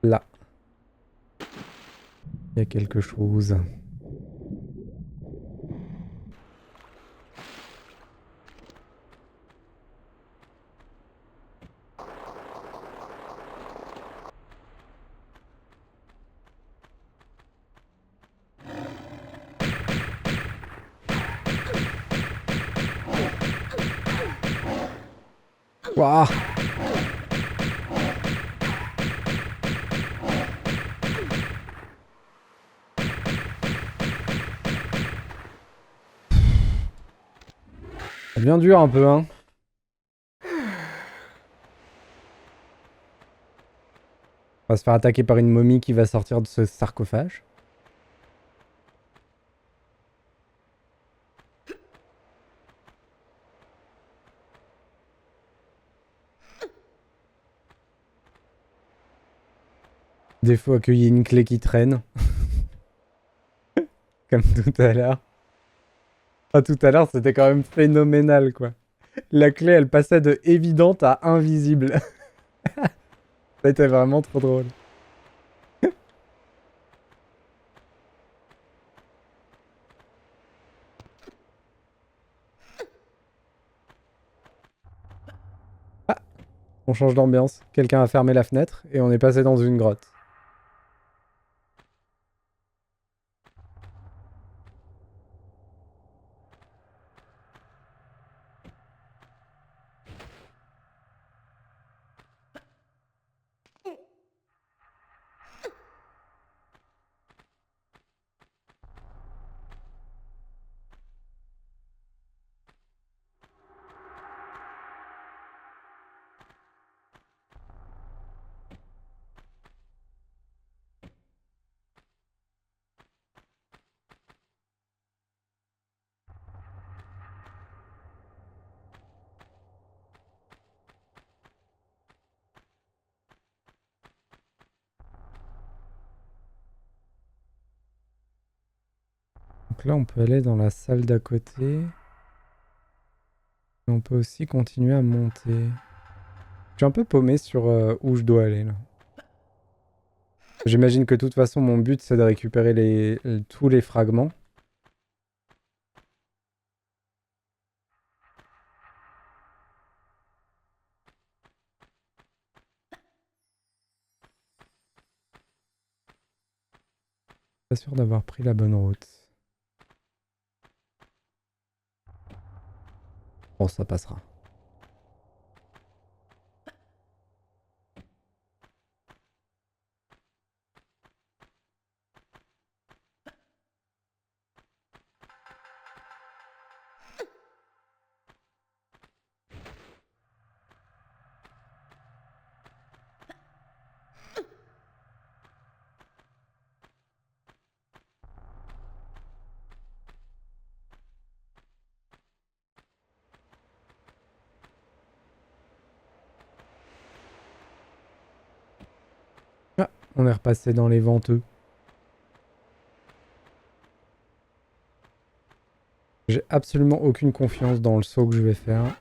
Là, il y a quelque chose. Waouh! C'est bien dur un peu, hein. On va se faire attaquer par une momie qui va sortir de ce sarcophage. Des fois qu'il y ait une clé qui traîne. Comme tout à l'heure. Ah, tout à l'heure, c'était quand même phénoménal, quoi. La clé, elle passait de évidente à invisible. C'était vraiment trop drôle. Ah, on change d'ambiance. Quelqu'un a fermé la fenêtre et on est passé dans une grotte. Donc là, on peut aller dans la salle d'à côté. Et on peut aussi continuer à monter. Je suis un peu paumé sur où je dois aller là. J'imagine que de toute façon, mon but, c'est de récupérer tous les fragments. Pas sûr d'avoir pris la bonne route. Bon, ça passera. Ah, on est repassé dans les venteux. J'ai absolument aucune confiance dans le saut que je vais faire.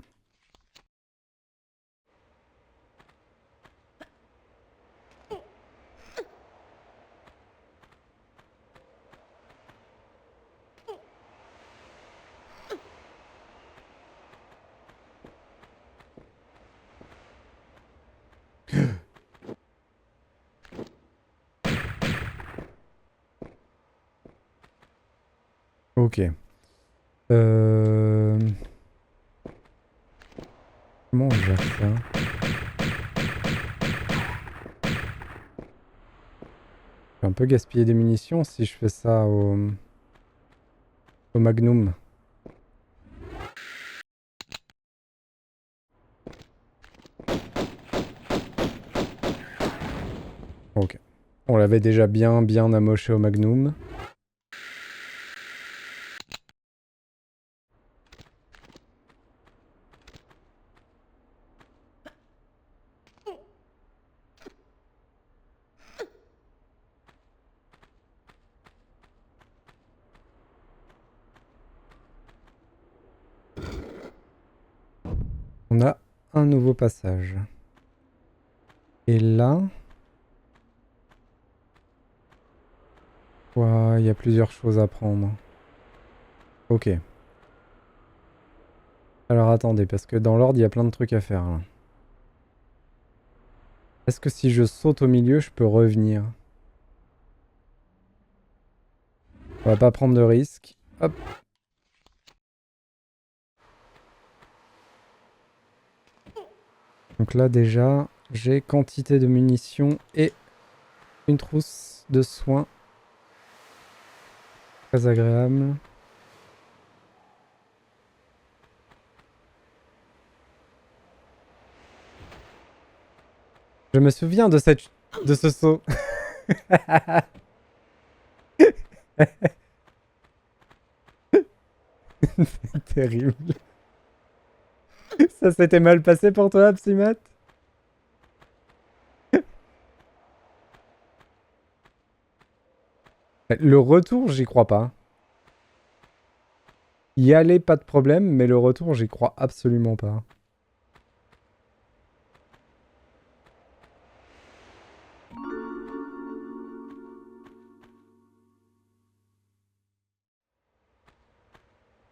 Ok. Comment on gère ça? Je vais un peu gaspiller des munitions si je fais ça au Magnum. Ok. On l'avait déjà bien amoché au Magnum. On a un nouveau passage. Et là... il y a plusieurs choses à prendre. Ok. Alors attendez, parce que dans l'ordre, il y a plein de trucs à faire. Là. Est-ce que si je saute au milieu, je peux revenir? On va pas prendre de risque. Hop. Donc là déjà, j'ai quantité de munitions et une trousse de soins. Très agréable. Je me souviens de ce saut. C'est terrible. Ça s'était mal passé pour toi, Psymat? Le retour, j'y crois pas. Y aller, pas de problème, mais le retour, j'y crois absolument pas.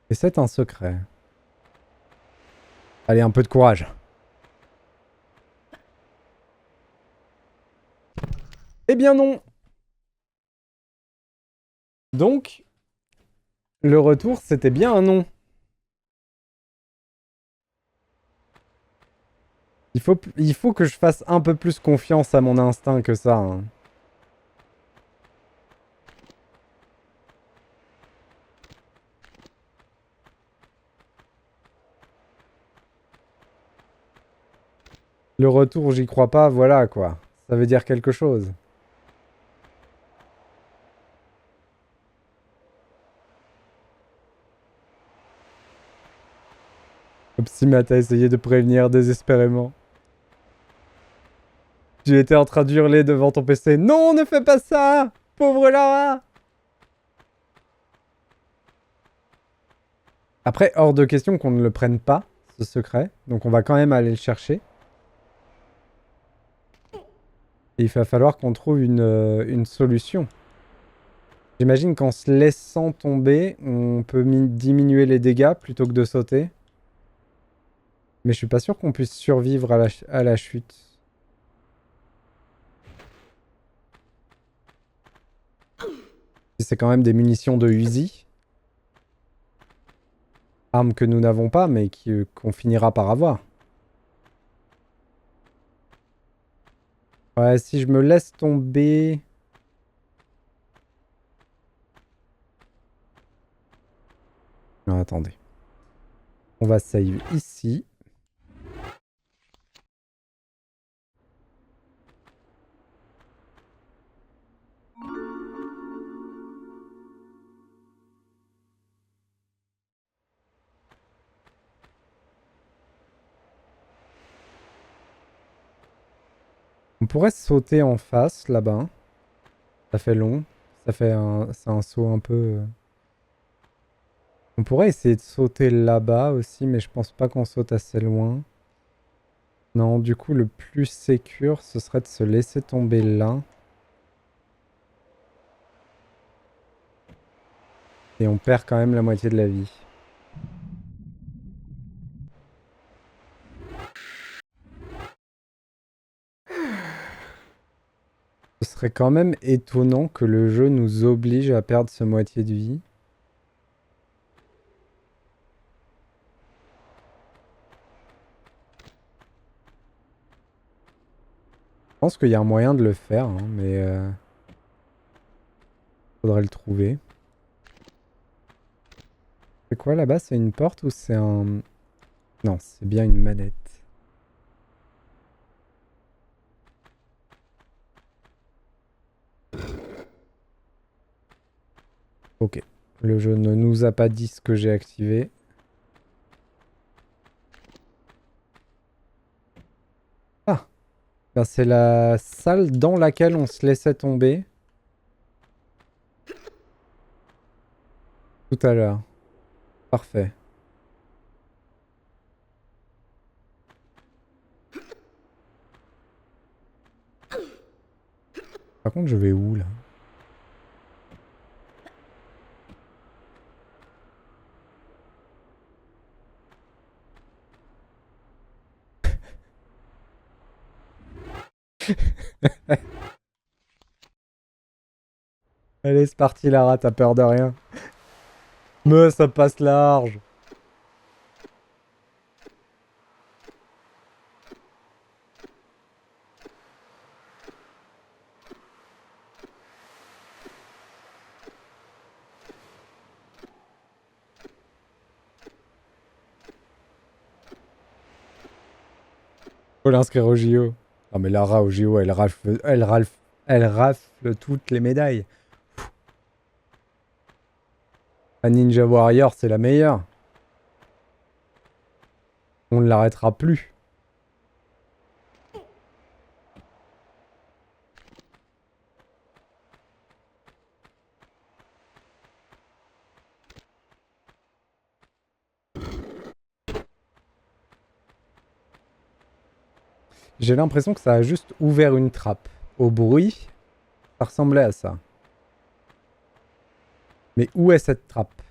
Et c'est un secret. Allez, un peu de courage. Eh bien non. Donc, le retour, c'était bien un non. Il faut que je fasse un peu plus confiance à mon instinct que ça. Hein. Le retour, j'y crois pas, voilà quoi. Ça veut dire quelque chose. Opsimat a essayé de prévenir désespérément. Tu étais en train d'hurler devant ton PC. Non, ne fais pas ça! Pauvre Lara! Après, hors de question qu'on ne le prenne pas, ce secret. Donc on va quand même aller le chercher. Et il va falloir qu'on trouve une solution. J'imagine qu'en se laissant tomber, on peut diminuer les dégâts plutôt que de sauter. Mais je suis pas sûr qu'on puisse survivre à la chute. C'est quand même des munitions de Uzi. Arme que nous n'avons pas, mais qu'on finira par avoir. Ouais, si je me laisse tomber... Non, attendez. On va save ici. On pourrait sauter en face, là-bas. Ça fait long. C'est un saut un peu... On pourrait essayer de sauter là-bas aussi, mais je pense pas qu'on saute assez loin. Non, du coup, le plus sécure, ce serait de se laisser tomber là. Et on perd quand même la moitié de la vie. Ce serait quand même étonnant que le jeu nous oblige à perdre ce moitié de vie. Je pense qu'il y a un moyen de le faire, hein, mais... faudrait le trouver. C'est quoi là-bas? C'est une porte ou c'est un... Non, c'est bien une manette. Ok. Le jeu ne nous a pas dit ce que j'ai activé. Ah! Ben, c'est la salle dans laquelle on se laissait tomber. Tout à l'heure. Parfait. Par contre, je vais où là? Allez, c'est parti Lara, t'as peur de rien. Mais ça passe large. Faut l'inscrire au JO. Non mais Lara au JO, elle rafle toutes les médailles. La Ninja Warrior, c'est la meilleure. On ne l'arrêtera plus. J'ai l'impression que ça a juste ouvert une trappe. Au bruit, ça ressemblait à ça. Mais où est cette trappe?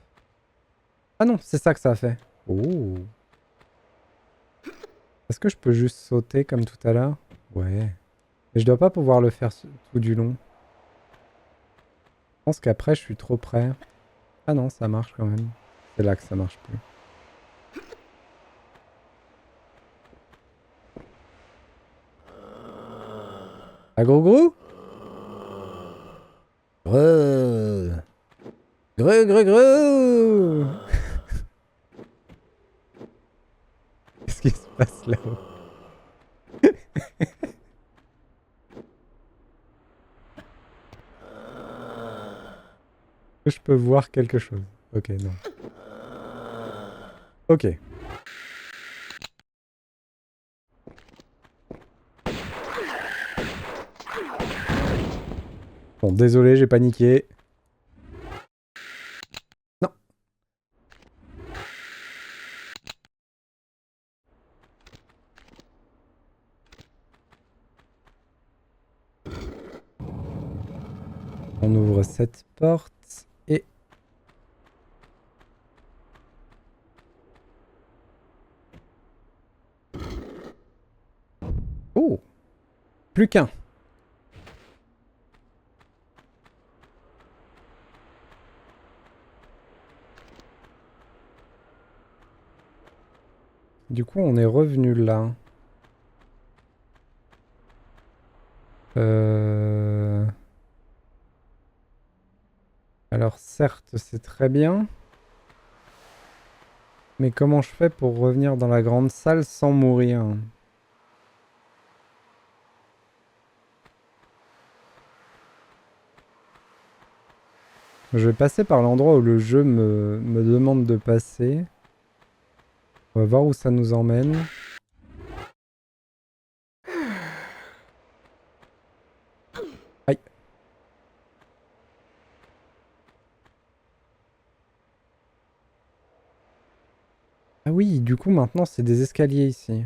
Ah non, c'est ça que ça a fait. Oh. Est-ce que je peux juste sauter comme tout à l'heure? Ouais. Mais je dois pas pouvoir le faire tout du long. Je pense qu'après, je suis trop près. Ah non, ça marche quand même. C'est là que ça marche plus. Ah gros gros? Greu. Greu greu greu. Qu'est-ce qui se passe là-haut? Je peux voir quelque chose. Ok, non. Ok. Bon, désolé, j'ai paniqué. Non. On ouvre cette porte et... Oh! Plus qu'un. Du coup, on est revenu là. Alors certes, c'est très bien. Mais comment je fais pour revenir dans la grande salle sans mourir? Je vais passer par l'endroit où le jeu me demande de passer. On va voir où ça nous emmène. Aïe. Ah oui, du coup maintenant c'est des escaliers ici.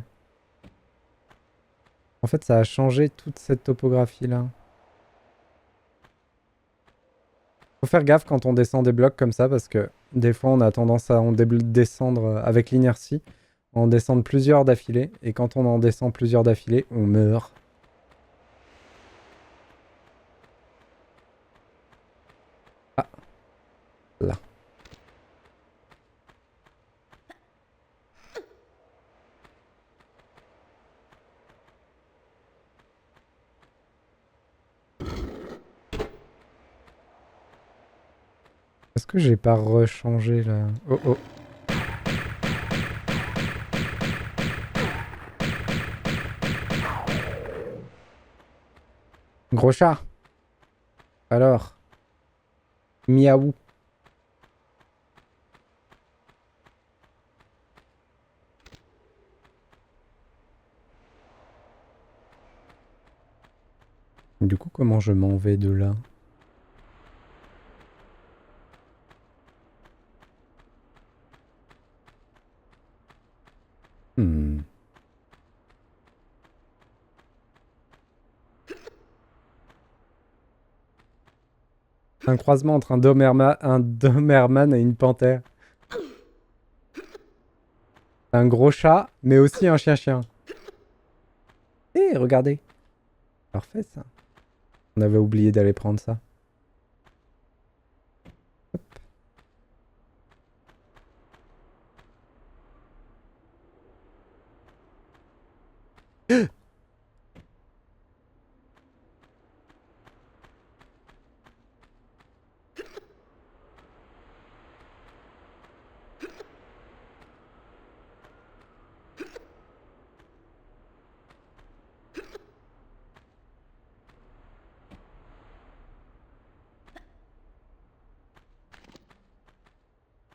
En fait ça a changé toute cette topographie là. Faut faire gaffe quand on descend des blocs comme ça parce que des fois on a tendance à en descendre avec l'inertie. En descendre plusieurs d'affilée et quand on en descend plusieurs d'affilée, on meurt. Ah, là. Est-ce que j'ai pas rechangé là? Oh oh. Gros chat. Alors. Miaou. Du coup, comment je m'en vais de là? Hmm. Un croisement entre un Doberman et une panthère. Un gros chat, mais aussi un chien-chien. Eh, regardez. Parfait ça. On avait oublié d'aller prendre ça.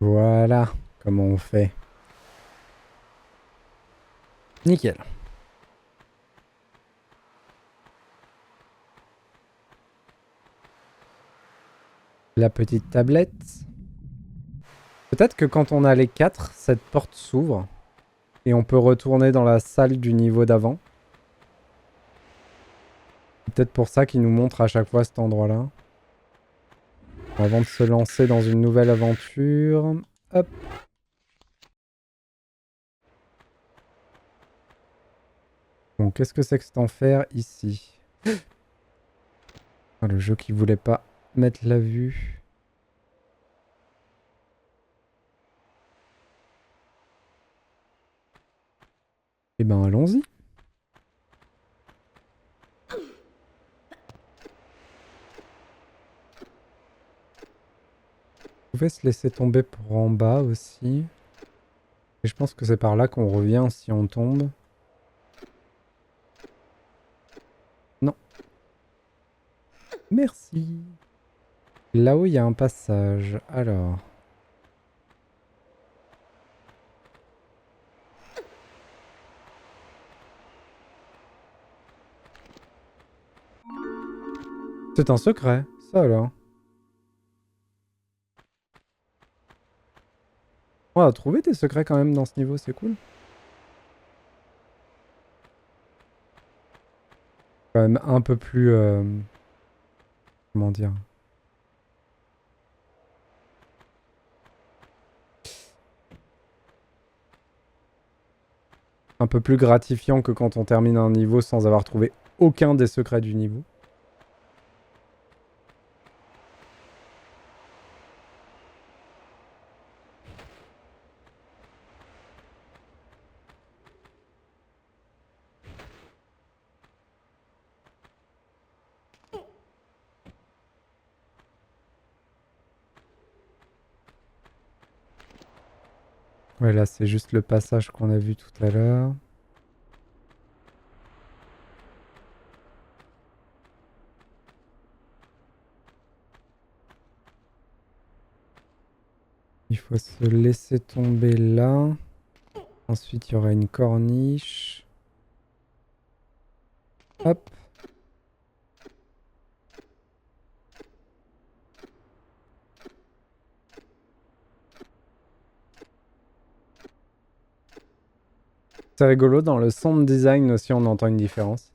Voilà comment on fait. Nickel. La petite tablette. Peut-être que quand on a les 4, cette porte s'ouvre. Et on peut retourner dans la salle du niveau d'avant. C'est peut-être pour ça qu'il nous montre à chaque fois cet endroit-là. Avant de se lancer dans une nouvelle aventure. Hop. Bon, qu'est-ce que c'est que cet enfer ici? Ah, le jeu qui voulait pas mettre la vue. Eh ben, allons-y. On pouvait se laisser tomber pour en bas aussi. Et je pense que c'est par là qu'on revient si on tombe. Non. Merci. Là-haut, il y a un passage. Alors. C'est un secret, ça alors. On a trouvé des secrets quand même dans ce niveau, c'est cool. Quand même un peu plus... comment dire? un peu plus gratifiant que quand on termine un niveau sans avoir trouvé aucun des secrets du niveau. Ouais, là, c'est juste le passage qu'on a vu tout à l'heure. Il faut se laisser tomber là. Ensuite, il y aura une corniche. Hop. C'est rigolo, dans le sound design aussi, on entend une différence.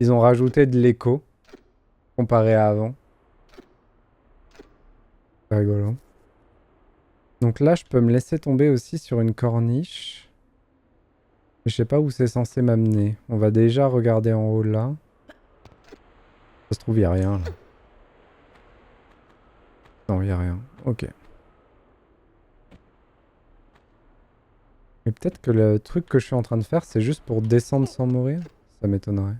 Ils ont rajouté de l'écho comparé à avant. C'est rigolo. Donc là, je peux me laisser tomber aussi sur une corniche. Mais je sais pas où c'est censé m'amener. On va déjà regarder en haut là. Ça se trouve, il n'y a rien là. Non, il n'y a rien. Ok. Mais peut-être que le truc que je suis en train de faire, c'est juste pour descendre sans mourir. Ça m'étonnerait.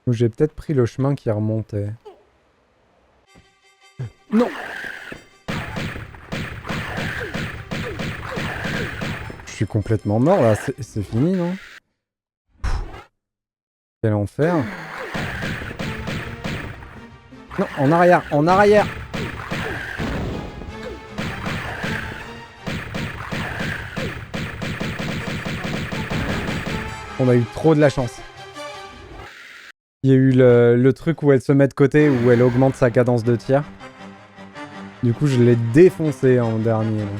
Ou j'ai peut-être pris le chemin qui remontait. Non! Je suis complètement mort là, c'est fini non? Quel enfer! Non, en arrière, en arrière! On a eu trop de la chance. Il y a eu le truc où elle se met de côté, où elle augmente sa cadence de tir. Du coup, je l'ai défoncé en dernier. Là.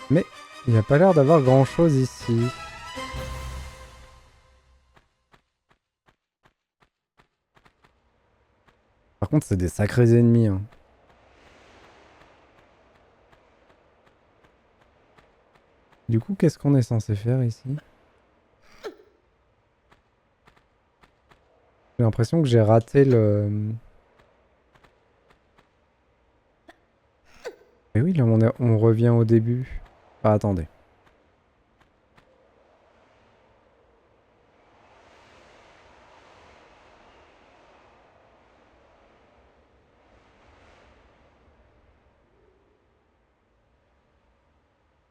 Mais il n'y a pas l'air d'avoir grand chose ici. Par contre, c'est des sacrés ennemis. Hein. Du coup, qu'est-ce qu'on est censé faire ici? J'ai l'impression que j'ai raté le... Mais oui, là, on revient au début. Ah, attendez.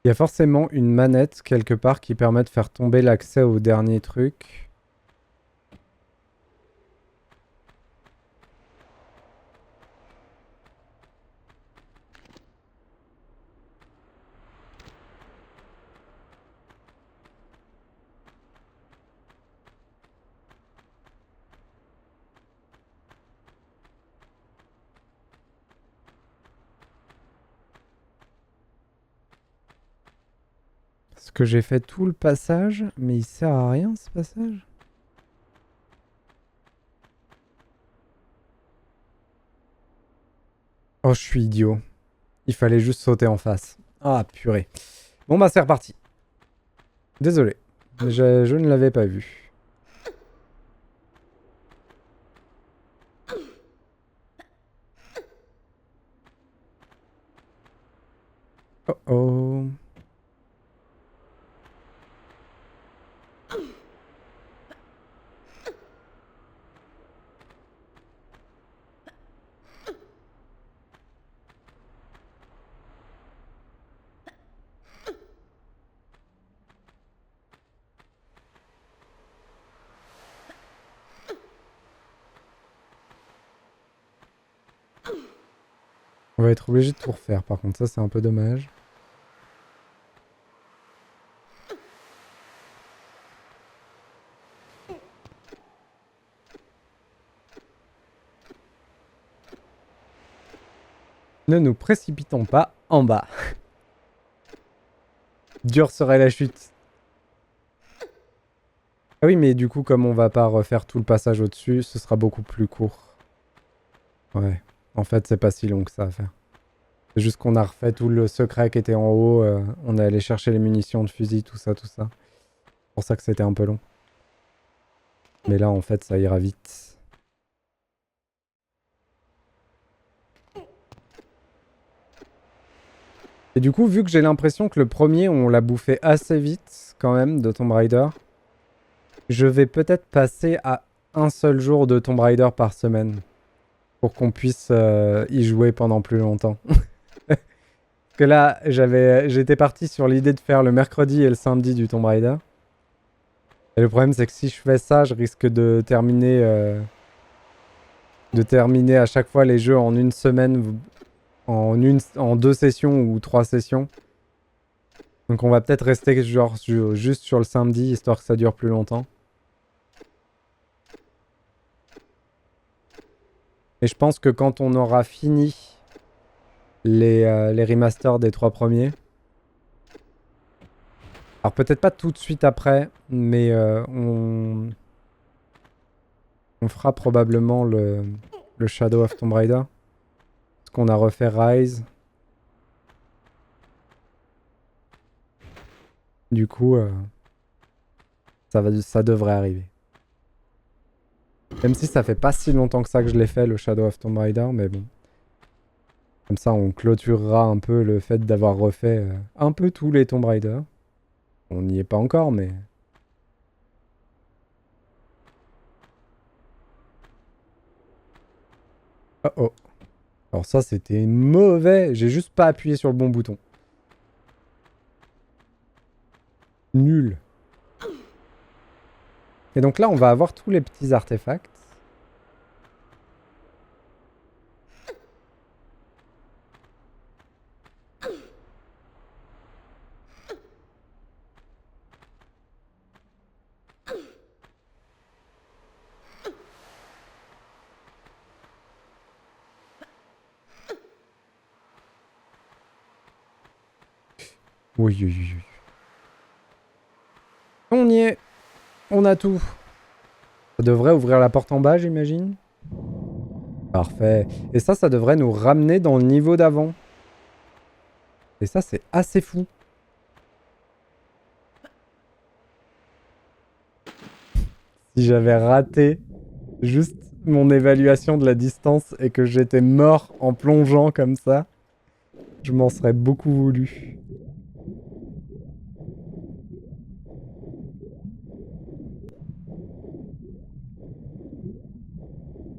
Il y a forcément une manette quelque part qui permet de faire tomber l'accès au dernier truc. Parce que j'ai fait tout le passage, mais il sert à rien ce passage. Oh, je suis idiot. Il fallait juste sauter en face. Ah, purée. Bon, bah, c'est reparti. Désolé. Je ne l'avais pas vu. Oh oh. On va être obligé de tout refaire, par contre, ça c'est un peu dommage. Ne nous précipitons pas en bas. Dure serait la chute. Ah oui, mais du coup, comme on va pas refaire tout le passage au-dessus, ce sera beaucoup plus court. Ouais. En fait, c'est pas si long que ça à faire. C'est juste qu'on a refait tout le secret qui était en haut. On est allé chercher les munitions de fusil, tout ça, tout ça. C'est pour ça que c'était un peu long. Mais là, en fait, ça ira vite. Et du coup, vu que j'ai l'impression que le premier, on l'a bouffé assez vite, quand même, de Tomb Raider, je vais peut-être passer à un seul jour de Tomb Raider par semaine. Pour qu'on puisse y jouer pendant plus longtemps. Parce que là, j'étais parti sur l'idée de faire le mercredi et le samedi du Tomb Raider. Et le problème, c'est que si je fais ça, je risque de terminer à chaque fois les jeux en une semaine, en 2 sessions ou 3 sessions. Donc on va peut-être rester genre juste sur le samedi, histoire que ça dure plus longtemps. Et je pense que quand on aura fini les remasters des 3 premiers, alors peut-être pas tout de suite après, mais on fera probablement le Shadow of Tomb Raider. Parce qu'on a refait Rise. Du coup, ça devrait arriver. Même si ça fait pas si longtemps que ça que je l'ai fait, le Shadow of Tomb Raider, mais bon. Comme ça, on clôturera un peu le fait d'avoir refait un peu tous les Tomb Raider. On n'y est pas encore, mais... Oh oh. Alors ça, c'était mauvais. J'ai juste pas appuyé sur le bon bouton. Nul. Et donc là, on va avoir tous les petits artefacts. Oui, oui, oui, oui. On y est. On a tout. Ça devrait ouvrir la porte en bas, j'imagine. Parfait. Et ça devrait nous ramener dans le niveau d'avant. Et ça, c'est assez fou. Si j'avais raté juste mon évaluation de la distance et que j'étais mort en plongeant comme ça, je m'en serais beaucoup voulu.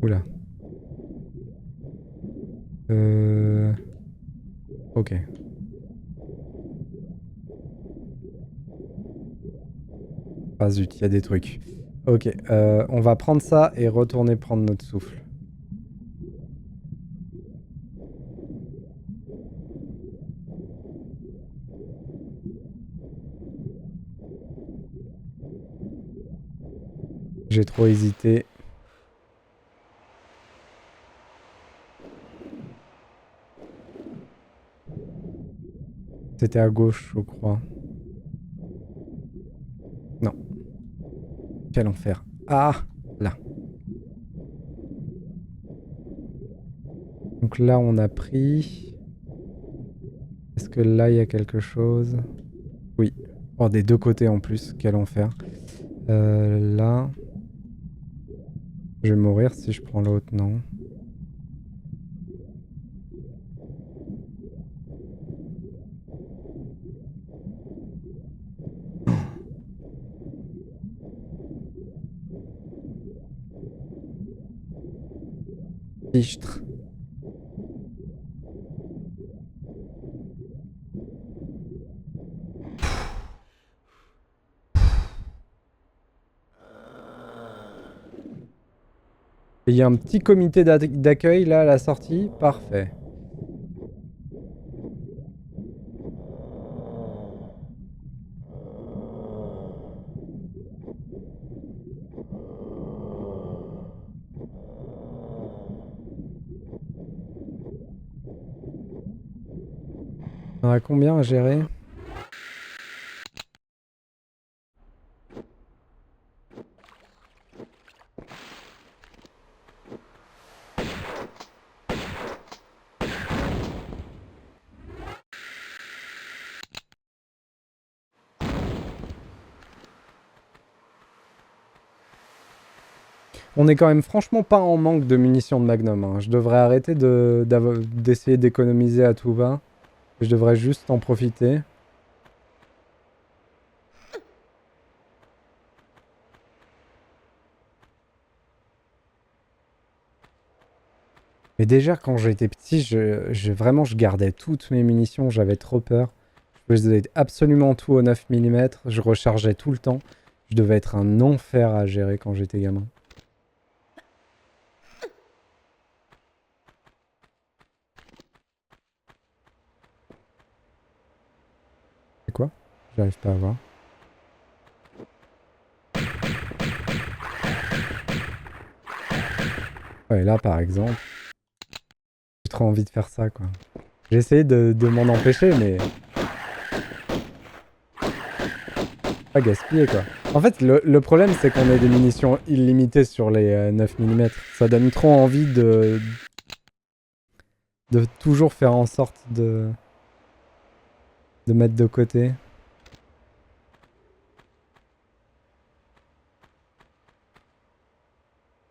Oula. Ok. Ah zut, il y a des trucs. Ok, on va prendre ça et retourner prendre notre souffle. J'ai trop hésité. C'était à gauche, je crois. Non. Quel enfer. Ah, là. Donc là, on a pris... Est-ce que là, il y a quelque chose? Oui. Oh, des deux côtés en plus. Quel enfer. Là... Je vais mourir si je prends l'autre, non. Fichtre. Et il y a un petit comité d'accueil là à la sortie. Parfait. On a combien à gérer? On est quand même franchement pas en manque de munitions de Magnum, hein. Je devrais arrêter d'essayer d'économiser à tout va. Je devrais juste en profiter. Mais déjà, quand j'étais petit, vraiment, je gardais toutes mes munitions. J'avais trop peur. Je faisais absolument tout au 9 mm. Je rechargeais tout le temps. Je devais être un enfer à gérer quand j'étais gamin. C'est quoi? J'arrive pas à voir. Ouais, là, par exemple, j'ai trop envie de faire ça, quoi. J'ai essayé de m'en empêcher, mais... pas gaspiller, quoi. En fait, le problème, c'est qu'on a des munitions illimitées sur les 9 mm. Ça donne trop envie de toujours faire en sorte de mettre de côté.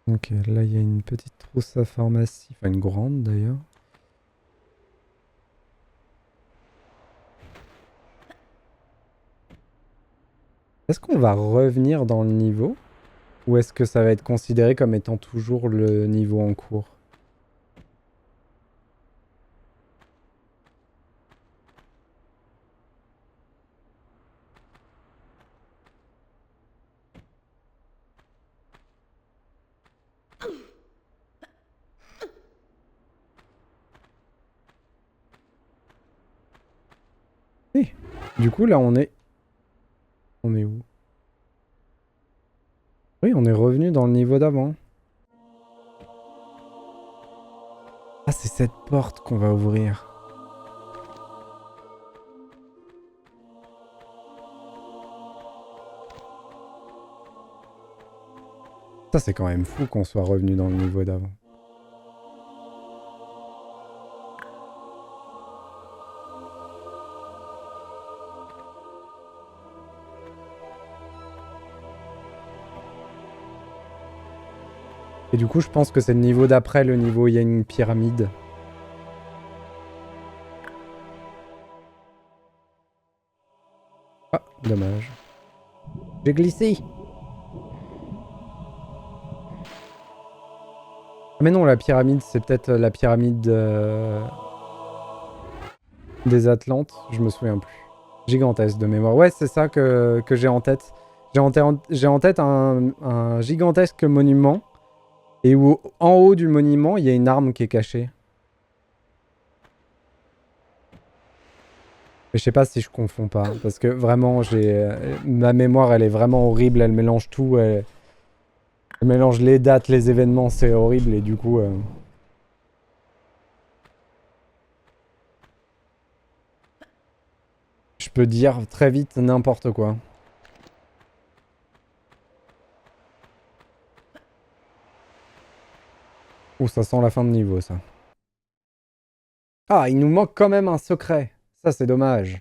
Ok, là, il y a une petite trousse à pharmacie. Enfin, une grande, d'ailleurs. Est-ce qu'on va revenir dans le niveau? Ou est-ce que ça va être considéré comme étant toujours le niveau en cours? Oui. Du coup, là, on est... On est où? Oui, on est revenu dans le niveau d'avant. Ah, c'est cette porte qu'on va ouvrir. Ça, c'est quand même fou qu'on soit revenu dans le niveau d'avant. Et du coup, je pense que c'est le niveau d'après, le niveau où il y a une pyramide. Ah, dommage. J'ai glissé. Ah, mais non, la pyramide, c'est peut-être la pyramide des Atlantes. Je me souviens plus. Gigantesque de mémoire. Ouais, c'est ça que j'ai en tête. J'ai en tête un gigantesque monument. Et où, en haut du monument, il y a une arme qui est cachée. Mais je sais pas si je confonds pas. Parce que vraiment, ma mémoire, elle est vraiment horrible. Elle mélange tout. Elle mélange les dates, les événements. C'est horrible. Et du coup... je peux dire très vite n'importe quoi. Ouh, ça sent la fin de niveau, ça. Ah, il nous manque quand même un secret. Ça, c'est dommage.